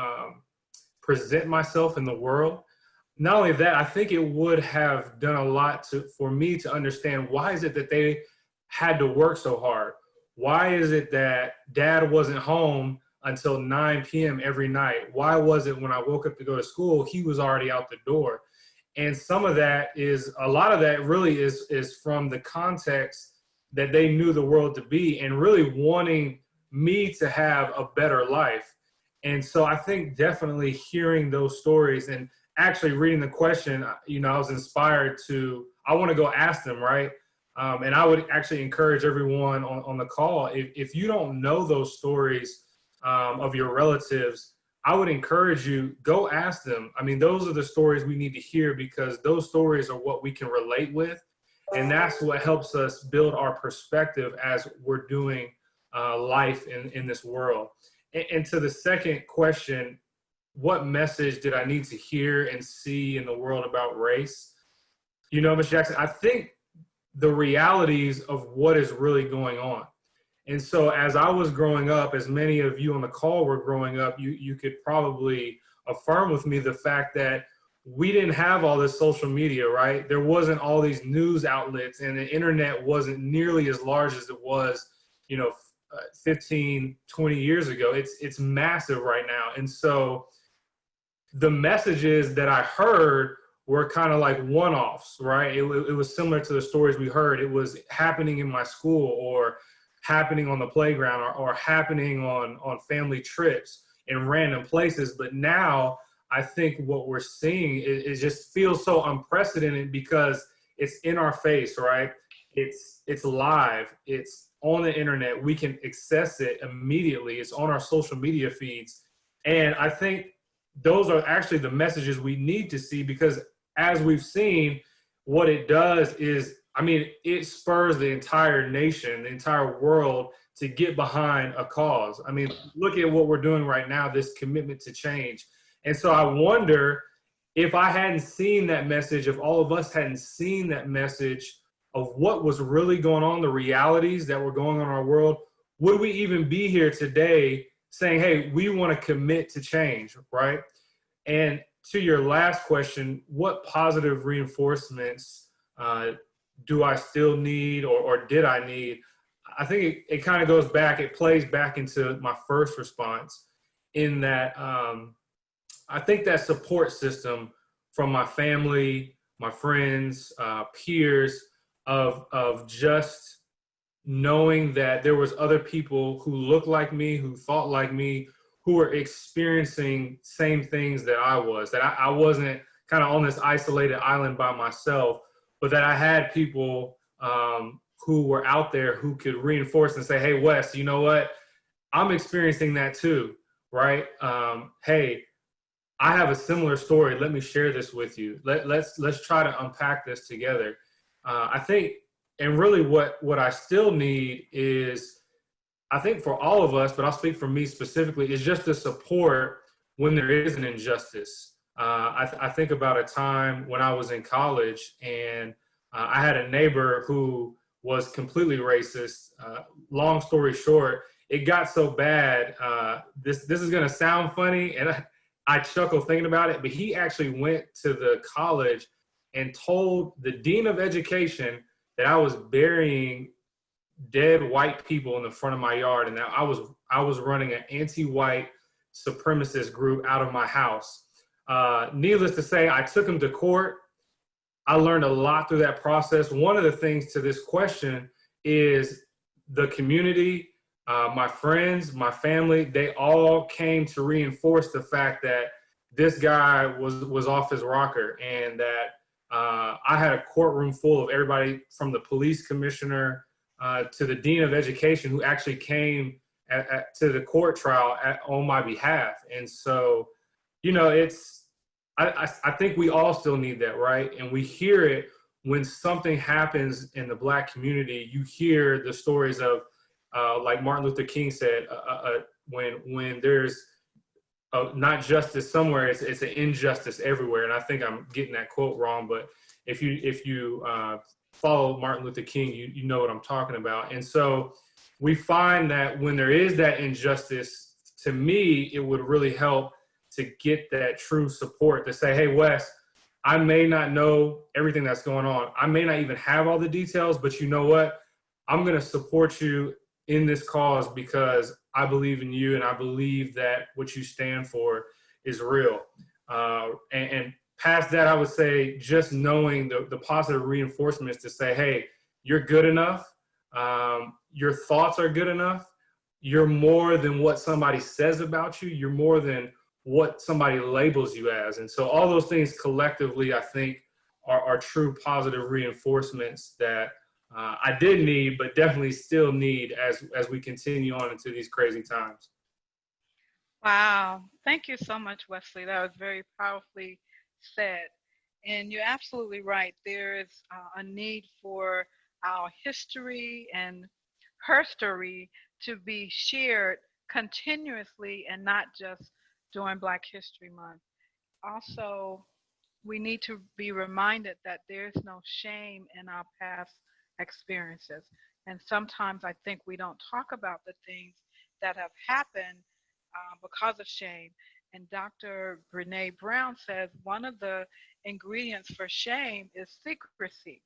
present myself in the world. Not only that, I think it would have done a lot for me to understand, why is it that they had to work so hard? Why is it that dad wasn't home until 9 p.m. every night? Why was it when I woke up to go to school, he was already out the door? And a lot of that really is from the context that they knew the world to be, and really wanting me to have a better life. And so I think definitely hearing those stories and actually reading the question, you know, I was inspired I want to go ask them, right? And I would actually encourage everyone on the call, if you don't know those stories of your relatives, I would encourage you, go ask them. I mean, those are the stories we need to hear, because those stories are what we can relate with. And that's what helps us build our perspective as we're doing life in this world. And to the second question, what message did I need to hear and see in the world about race? You know, Ms. Jackson, I think the realities of what is really going on. And so as I was growing up, as many of you on the call were growing up, you could probably affirm with me the fact that we didn't have all this social media, right? There wasn't all these news outlets, and the internet wasn't nearly as large as it was, 15, 20 years ago. It's massive right now. And so the messages that I heard were kind of like one-offs, right? It was similar to the stories we heard. It was happening in my school, or happening on the playground, or happening on family trips in random places. But now I think what we're seeing is just feels so unprecedented, because it's in our face, right? It's live, it's on the internet, we can access it immediately, it's on our social media feeds. And I think those are actually the messages we need to see, because as we've seen, what it does is, I mean, it spurs the entire nation, the entire world to get behind a cause. I mean, look at what we're doing right now, this commitment to change. And so I wonder if I hadn't seen that message, if all of us hadn't seen that message of what was really going on, the realities that were going on in our world, would we even be here today saying, hey, we want to commit to change, right? And to your last question, what positive reinforcements do I still need, or did I need? I think it kind of goes back, it plays back into my first response, in that I think that support system from my family, my friends, peers, of just knowing that there was other people who looked like me, who thought like me, who were experiencing same things that I was, that I wasn't kind of on this isolated island by myself, but that I had people who were out there who could reinforce and say, hey, Wes, you know what? I'm experiencing that too, right? Hey, I have a similar story. Let me share this with you. Let's try to unpack this together. I think, and really what I still need is, I think for all of us, but I'll speak for me specifically, is just the support when there is an injustice. I think about a time when I was in college, and I had a neighbor who was completely racist. Long story short, it got so bad. This is going to sound funny, and I chuckle thinking about it, but he actually went to the college and told the dean of education that I was burying dead white people in the front of my yard, and that I was running an anti-white supremacist group out of my house. Needless to say, I took him to court. I learned a lot through that process. One of the things to this question is the community, my friends, my family, they all came to reinforce the fact that this guy was off his rocker, and that I had a courtroom full of everybody from the police commissioner to the dean of education, who actually came to the court trial on my behalf. And so, I think we all still need that, right? And we hear it when something happens in the Black community. You hear the stories of, like Martin Luther King said, when there's not justice somewhere, it's an injustice everywhere. And I think I'm getting that quote wrong, but if you follow Martin Luther King, you know what I'm talking about. And so we find that when there is that injustice, to me, it would really help to get that true support to say, hey, Wes, I may not know everything that's going on. I may not even have all the details, but you know what? I'm going to support you in this cause because I believe in you, and I believe that what you stand for is real. And past that, I would say just knowing the positive reinforcements to say, hey, you're good enough. Your thoughts are good enough. You're more than what somebody says about you. You're more than what somebody labels you as. And so all those things collectively, I think, are true positive reinforcements that I did need, but definitely still need as we continue on into these crazy times. Wow. Thank you so much, Wesley. That was very powerfully said. And you're absolutely right. There is a need for our history and herstory to be shared continuously and not just during Black History Month. Also, we need to be reminded that there's no shame in our past experiences. And sometimes I think we don't talk about the things that have happened because of shame. And Dr. Brene Brown says one of the ingredients for shame is secrecy.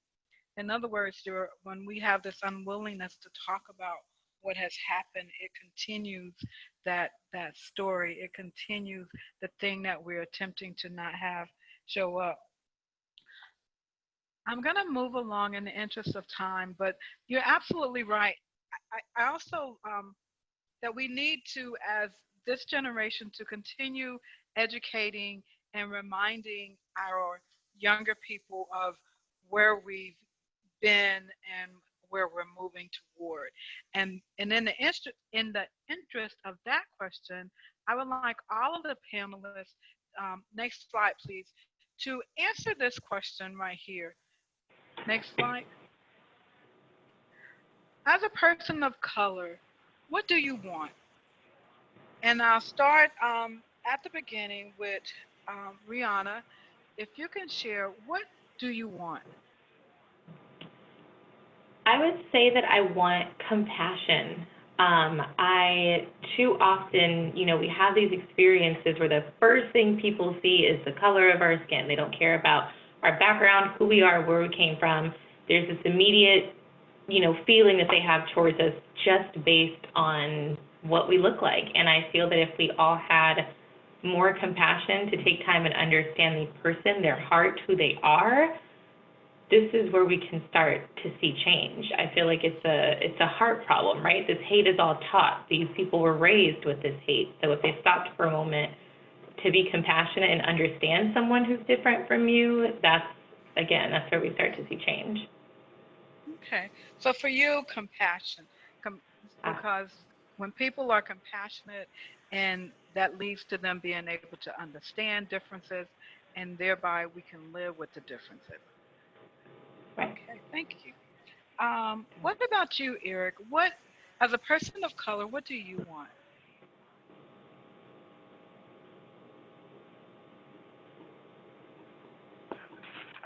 In other words, when we have this unwillingness to talk about what has happened, it continues that story. It continues the thing that we're attempting to not have show up. I'm going to move along in the interest of time, but you're absolutely right. I also that we need to, as this generation, to continue educating and reminding our younger people of where we've been and where we're moving toward. And in the interest of that question, I would like all of the panelists, next slide please, to answer this question right here. Next slide. As a person of color, what do you want? And I'll start at the beginning with Rihanna. If you can share, what do you want? I would say that I want compassion. I too often, we have these experiences where the first thing people see is the color of our skin. They don't care about our background, who we are, where we came from. There's this immediate, feeling that they have towards us just based on what we look like. And I feel that if we all had more compassion to take time and understand the person, their heart, who they are, this is where we can start to see change. I feel like it's a heart problem, right? This hate is all taught. These people were raised with this hate. So if they stopped for a moment to be compassionate and understand someone who's different from you, that's where we start to see change. Okay. So for you, compassion, because when people are compassionate, and that leads to them being able to understand differences, and thereby we can live with the differences. Okay, thank you. What about you, Eric? What, as a person of color, what do you want?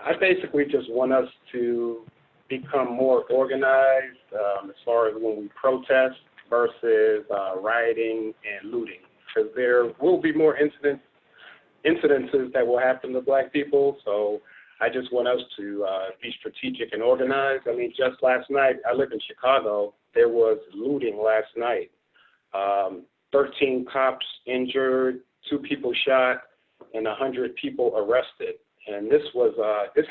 I basically just want us to become more organized as far as when we protest versus rioting and looting, because there will be more incidences that will happen to Black people. So I just want us to be strategic and organized. I mean, just last night, I live in Chicago, there was looting last night. 13 cops injured, 2 people shot, and 100 people arrested. And this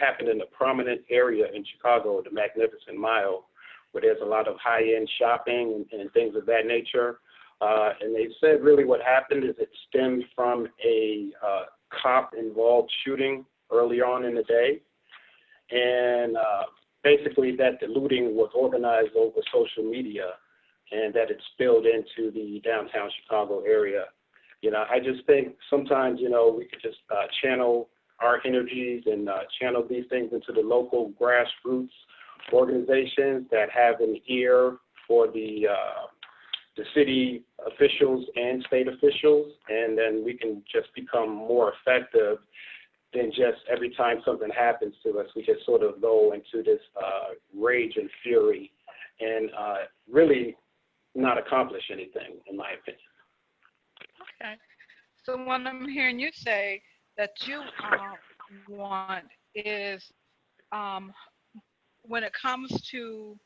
happened in a prominent area in Chicago, the Magnificent Mile, where there's a lot of high-end shopping and things of that nature. And they said really what happened is it stemmed from a cop-involved shooting early on in the day. And basically that the looting was organized over social media and that it spilled into the downtown Chicago area. I just think sometimes, we could just channel our energies and channel these things into the local grassroots organizations that have an ear for the city officials and state officials, and then we can just become more effective than just every time something happens to us, we just sort of go into this rage and fury and really not accomplish anything, in my opinion. Okay. So what I'm hearing you say that you want is when it comes to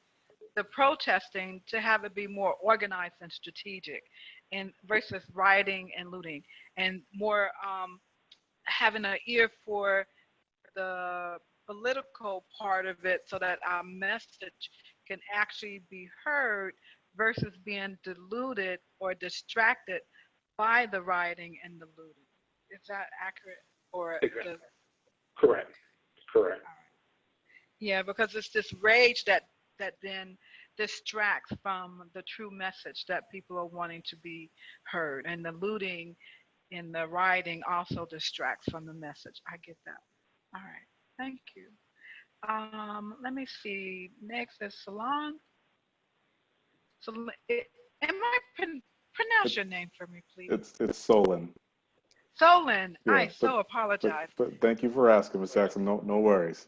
the protesting, to have it be more organized and strategic, and versus rioting and looting, and more having an ear for the political part of it so that our message can actually be heard versus being diluted or distracted by the rioting and the looting. Is that accurate? Or Correct. Yeah, because it's this rage that then distracts from the true message that people are wanting to be heard. And the looting in the rioting also distracts from the message. I get that. All right, thank you. Let me see. Next is Salon. So, am I pronounce your name for me, please? It's Solon. Solon. Yeah, I so apologize. But thank you for asking, Ms. Jackson. No worries.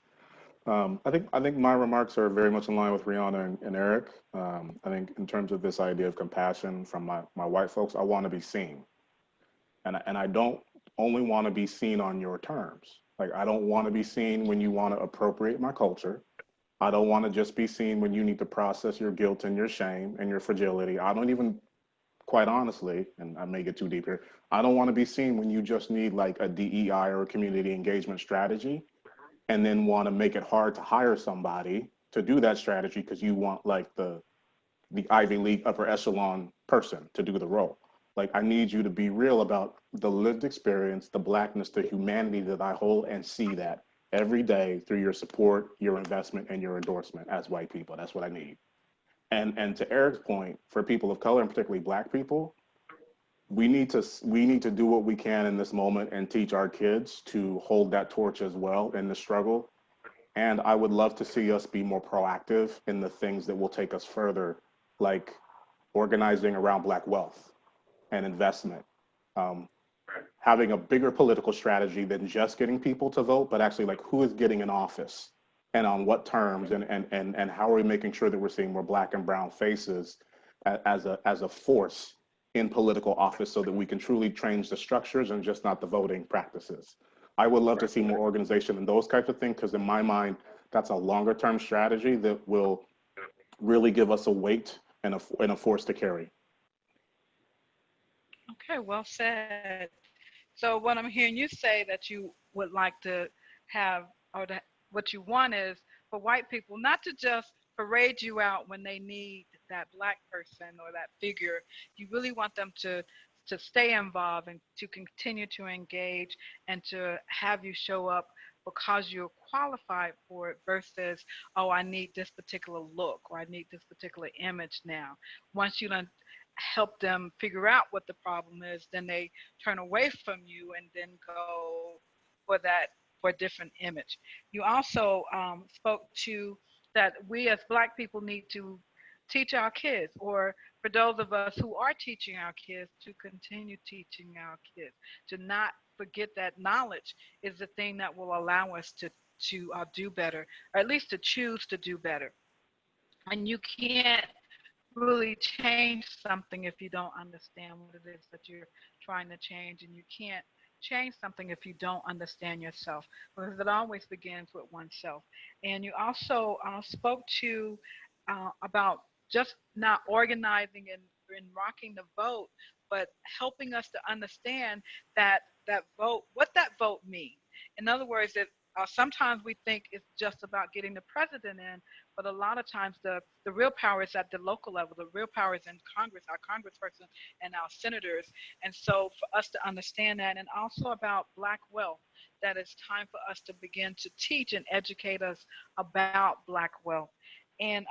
I think my remarks are very much in line with Rihanna and Eric. I think in terms of this idea of compassion from my white folks, I want to be seen, and I don't only want to be seen on your terms. Like, I don't want to be seen when you want to appropriate my culture. I don't want to just be seen when you need to process your guilt and your shame and your fragility. I don't even, quite honestly, and I may get too deep here, I don't want to be seen when you just need like a DEI or a community engagement strategy and then want to make it hard to hire somebody to do that strategy because you want like the Ivy League upper echelon person to do the role. Like, I need you to be real about the lived experience, the Blackness, the humanity that I hold, and see that every day through your support, your investment, and your endorsement as white people. That's what I need. And to Eric's point, for people of color, and particularly Black people, we need to do what we can in this moment and teach our kids to hold that torch as well in the struggle. And I would love to see us be more proactive in the things that will take us further, like organizing around Black wealth and investment, having a bigger political strategy than just getting people to vote, but actually like who is getting in office and on what terms, and how are we making sure that we're seeing more Black and brown faces as a force in political office so that we can truly change the structures and just not the voting practices. I would love to see more organization and those types of things, because in my mind, that's a longer term strategy that will really give us a weight and a force to carry. Okay, well said. So what I'm hearing you say that you would like to have, or that what you want is for white people not to just parade you out when they need that Black person or that figure. You really want them to stay involved and to continue to engage and to have you show up because you're qualified for it versus, oh, I need this particular look or I need this particular image now. Once you done help them figure out what the problem is, then they turn away from you and then go for a different image. You also spoke to that we as Black people need to teach our kids, or for those of us who are teaching our kids, to continue teaching our kids, to not forget that knowledge is the thing that will allow us to do better, or at least to choose to do better. And you can't really change something if you don't understand what it is that you're trying to change, and you can't change something if you don't understand yourself, because it always begins with oneself. And you also spoke to about just not organizing and rocking the vote, but helping us to understand that vote, what that vote means. In other words, that sometimes we think it's just about getting the president in, but a lot of times the real power is at the local level. The real power is in Congress, our congressperson and our senators. And so for us to understand that, and also about Black wealth, that it's time for us to begin to teach and educate us about Black wealth. And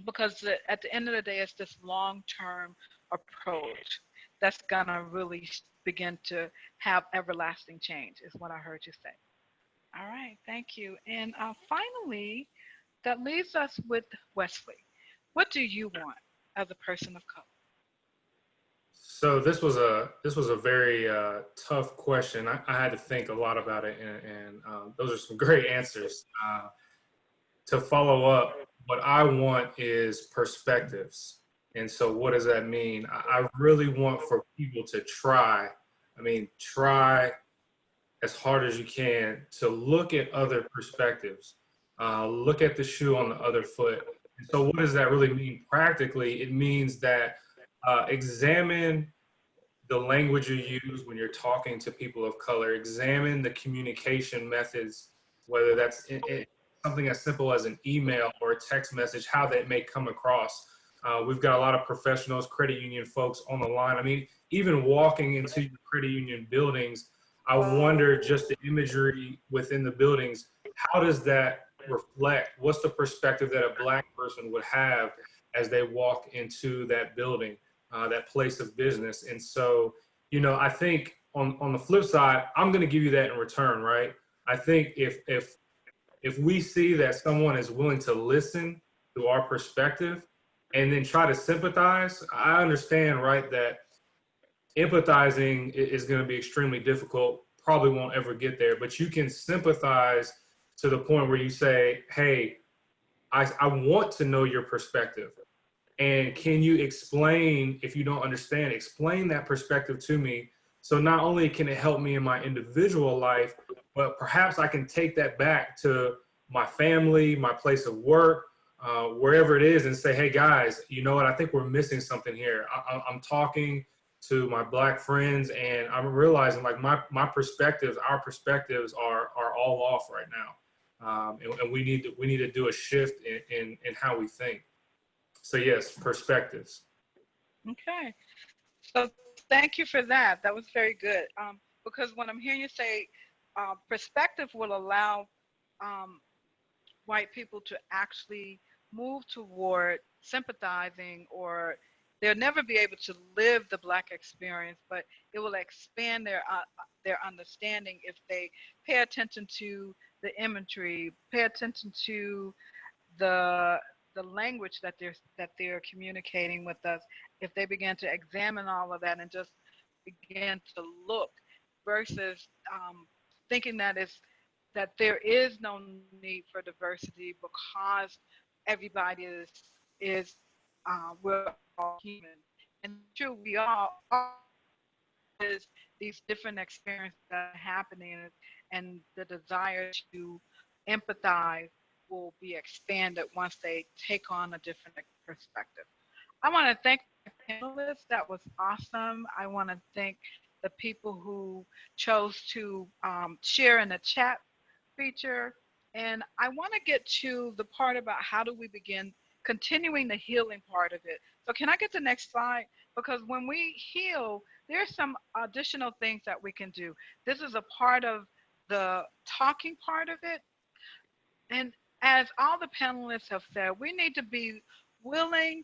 because at the end of the day, it's this long-term approach that's gonna really begin to have everlasting change, is what I heard you say. All right, thank you. And finally, that leaves us with Wesley. What do you want as a person of color? So this was a very tough question. I had to think a lot about it, and those are some great answers. To follow up, what I want is perspectives. And so what does that mean? I really want for people to try as hard as you can to look at other perspectives, look at the shoe on the other foot. And so what does that really mean practically? It means that examine the language you use when you're talking to people of color, examine the communication methods, whether that's something as simple as an email or a text message, how that may come across. We've got a lot of professionals, credit union folks on the line. I mean, even walking into your credit union buildings, I wonder just the imagery within the buildings, how does that reflect what's the perspective that a Black person would have as they walk into that building, that place of business. And so, you know, I think on the flip side, I'm going to give you that in return, right? I think if we see that someone is willing to listen to our perspective and then try to sympathize, I understand, right, that empathizing is going to be extremely difficult, probably won't ever get there, but you can sympathize to the point where you say, hey, I want to know your perspective. And can you explain, if you don't understand, explain that perspective to me. So not only can it help me in my individual life, but perhaps I can take that back to my family, my place of work, wherever it is, and say, hey guys, you know what, I think we're missing something here. I'm talking to my Black friends and I'm realizing like my perspectives, our perspectives are all off right now. And we need to do a shift in how we think. So yes, perspectives. Okay. So thank you for that. That was very good. Because when I'm hearing you say perspective will allow white people to actually move toward sympathizing, or they'll never be able to live the Black experience, but it will expand their understanding if they pay attention to the imagery, pay attention to the language that they're communicating with us. If they begin to examine all of that and just begin to look, versus thinking that there is no need for diversity because everybody is we're all human. And true, we all is these different experiences that are happening, and the desire to empathize will be expanded once they take on a different perspective. I want to thank the panelists. That was awesome. I want to thank the people who chose to share in the chat feature. And I want to get to the part about how do we begin continuing the healing part of it. So can I get the next slide? Because when we heal, there's some additional things that we can do. This is a part of the talking part of it. And as all the panelists have said, we need to be willing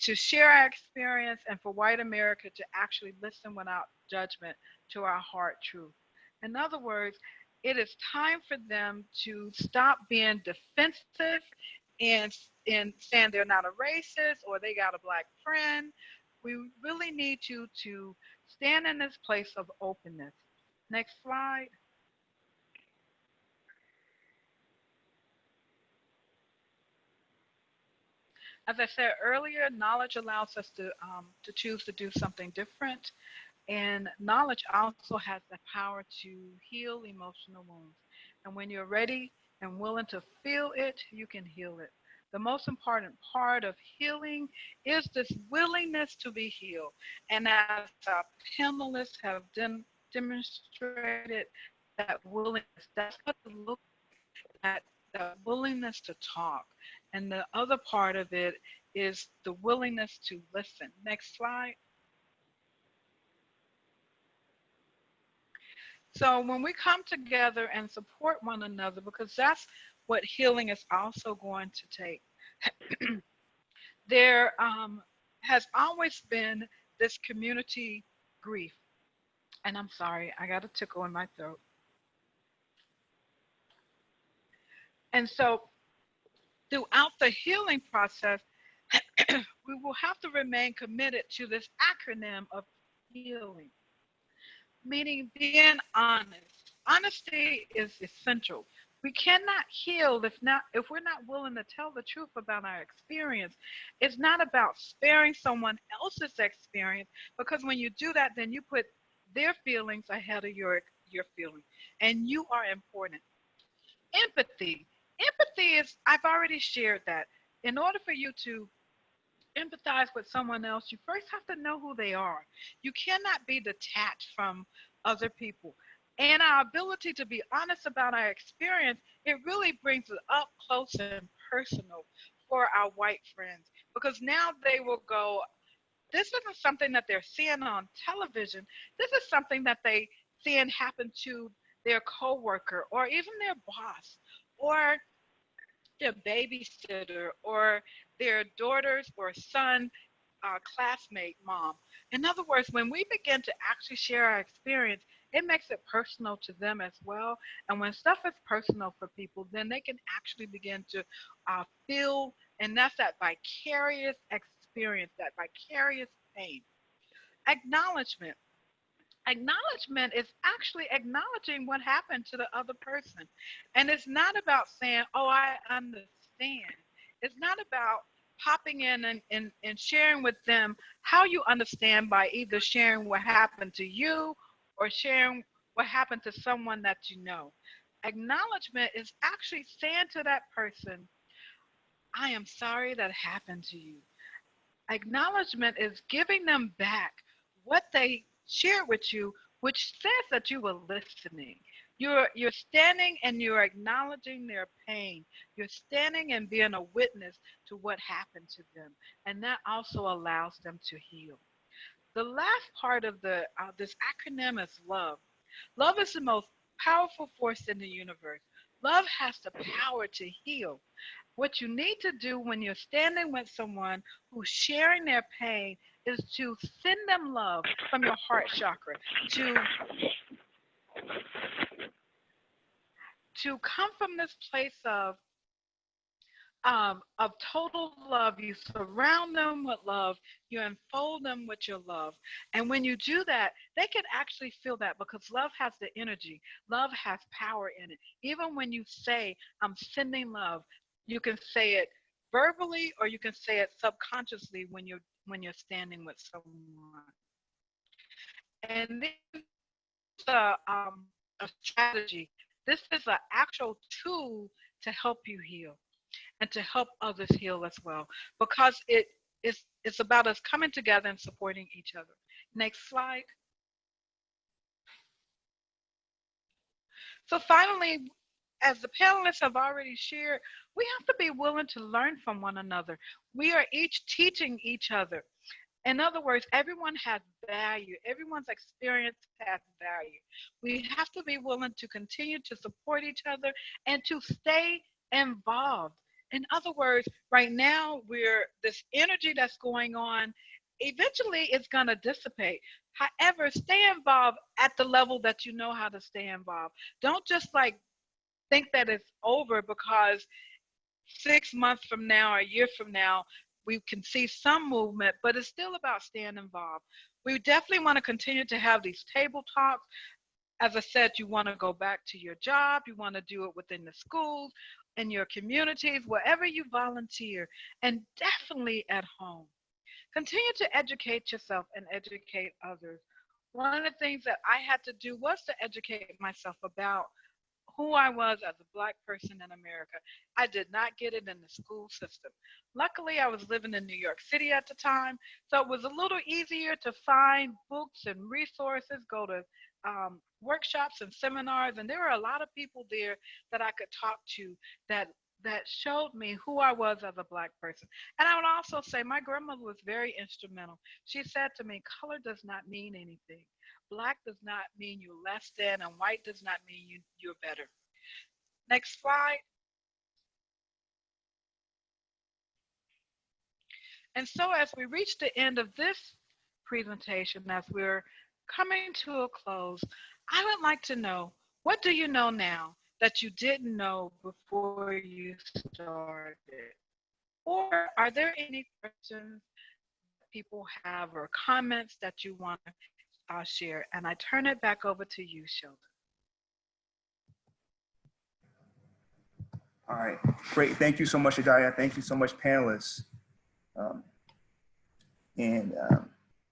to share our experience and for white America to actually listen without judgment to our heart truth. In other words, it is time for them to stop being defensive and saying they're not a racist or they got a Black friend. We really need you to stand in this place of openness. Next slide. As I said earlier, knowledge allows us to choose to do something different. And knowledge also has the power to heal emotional wounds. And when you're ready and willing to feel it, you can heal it. The most important part of healing is this willingness to be healed. And as our panelists have demonstrated, that willingness, that's what to look at, the willingness to talk. And the other part of it is the willingness to listen. Next slide. So when we come together and support one another, because that's what healing is also going to take, there has always been this community grief. And I'm sorry, I got a tickle in my throat. And so throughout the healing process, we will have to remain committed to this acronym of healing, meaning being honest. Honesty is essential. We cannot heal if we're not willing to tell the truth about our experience. It's not about sparing someone else's experience, because when you do that, then you put their feelings ahead of your feelings, and you are important. Empathy. Empathy is, I've already shared that. In order for you to empathize with someone else, you first have to know who they are. You cannot be detached from other people. And our ability to be honest about our experience, it really brings it up close and personal for our white friends, because now they will go, this isn't something that they're seeing on television. This is something that they seeing happen to their coworker or even their boss, or their babysitter or their daughter's or son classmate mom. In other words, when we begin to actually share our experience, it makes it personal to them as well. And when stuff is personal for people, then they can actually begin to feel, and that's that vicarious experience, that vicarious pain. Acknowledgement. Acknowledgement is actually acknowledging what happened to the other person. And it's not about saying, oh, I understand. It's not about popping in and sharing with them how you understand by either sharing what happened to you or sharing what happened to someone that you know. Acknowledgement is actually saying to that person, I am sorry that happened to you. Acknowledgement is giving them back what they shared with you, which says that you were listening. You're standing and you're acknowledging their pain. You're standing and being a witness to what happened to them. And that also allows them to heal. The last part of this acronym is love. Love is the most powerful force in the universe. Love has the power to heal. What you need to do when you're standing with someone who's sharing their pain is to send them love from your heart chakra, to come from this place of total love. You surround them with love. You enfold them with your love. And when you do that, they can actually feel that, because love has the energy. Love has power in it. Even when you say, I'm sending love, you can say it verbally or you can say it subconsciously when you're standing with someone. And this is a strategy. This is an actual tool to help you heal and to help others heal as well, because it's about us coming together and supporting each other. Next slide. So finally, as the panelists have already shared, we have to be willing to learn from one another. We are each teaching each other. In other words, everyone has value. Everyone's experience has value. We have to be willing to continue to support each other and to stay involved. In other words, right now, this energy that's going on, eventually it's going to dissipate. However, stay involved at the level that you know how to stay involved. Don't just think that it's over because 6 months from now or a year from now, we can see some movement, but it's still about staying involved. We definitely want to continue to have these table talks. As I said, you want to go back to your job. You want to do it within the schools, in your communities, wherever you volunteer, and definitely at home. Continue to educate yourself and educate others. One of the things that I had to do was to educate myself about who I was as a Black person in America. I did not get it in the school system. Luckily, I was living in New York City at the time, so it was a little easier to find books and resources, go to workshops and seminars, and there were a lot of people there that I could talk to that showed me who I was as a Black person. And I would also say my grandmother was very instrumental. She said to me, color does not mean anything. Black does not mean you're less than, and white does not mean you're better. Next slide. And so as we reach the end of this presentation, as we're coming to a close, I would like to know, what do you know now that you didn't know before you started? Or are there any questions people have or comments that you want to share? And I turn it back over to you, Sheldon. All right, great. Thank you so much, Adaya. Thank you so much, panelists.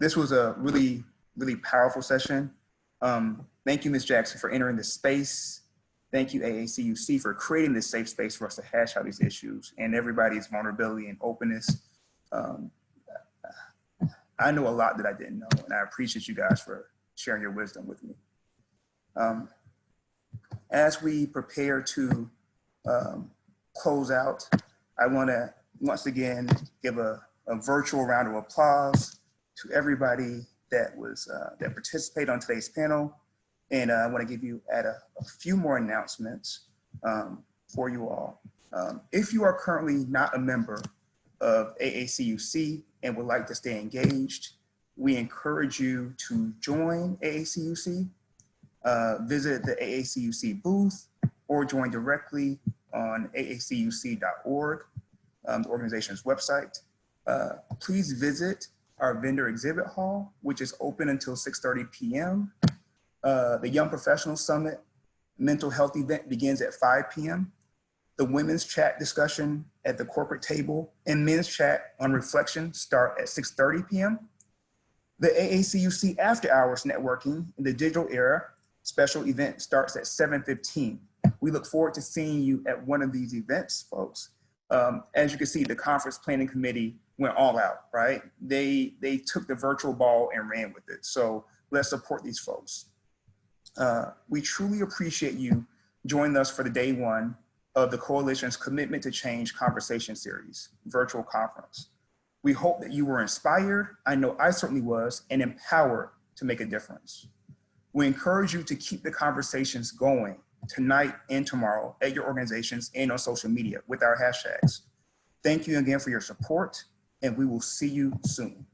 This was a really, really powerful session. Thank you, Ms. Jackson, for entering the space. Thank you, AACUC, for creating this safe space for us to hash out these issues and everybody's vulnerability and openness. I know a lot that I didn't know, and I appreciate you guys for sharing your wisdom with me. As we prepare to close out, I want to once again give a virtual round of applause to everybody that participated on today's panel. And I want to add a few more announcements for you all. If you are currently not a member of AACUC and would like to stay engaged, we encourage you to join AACUC, visit the AACUC booth, or join directly on aacuc.org, the organization's website. Please visit our vendor exhibit hall, which is open until 6:30 p.m. The Young Professional Summit mental health event begins at 5 p.m. The women's chat discussion at the corporate table and men's chat on reflection start at 6:30 p.m. The AACUC After Hours Networking in the Digital Era special event starts at 7:15. We look forward to seeing you at one of these events, folks. As you can see, the conference planning committee went all out, right? They took the virtual ball and ran with it. So let's support these folks. We truly appreciate you joining us for the day one of the Coalition's Commitment to Change Conversation Series, virtual conference. We hope that you were inspired, I know I certainly was, and empowered to make a difference. We encourage you to keep the conversations going tonight and tomorrow at your organizations and on social media with our hashtags. Thank you again for your support, and we will see you soon.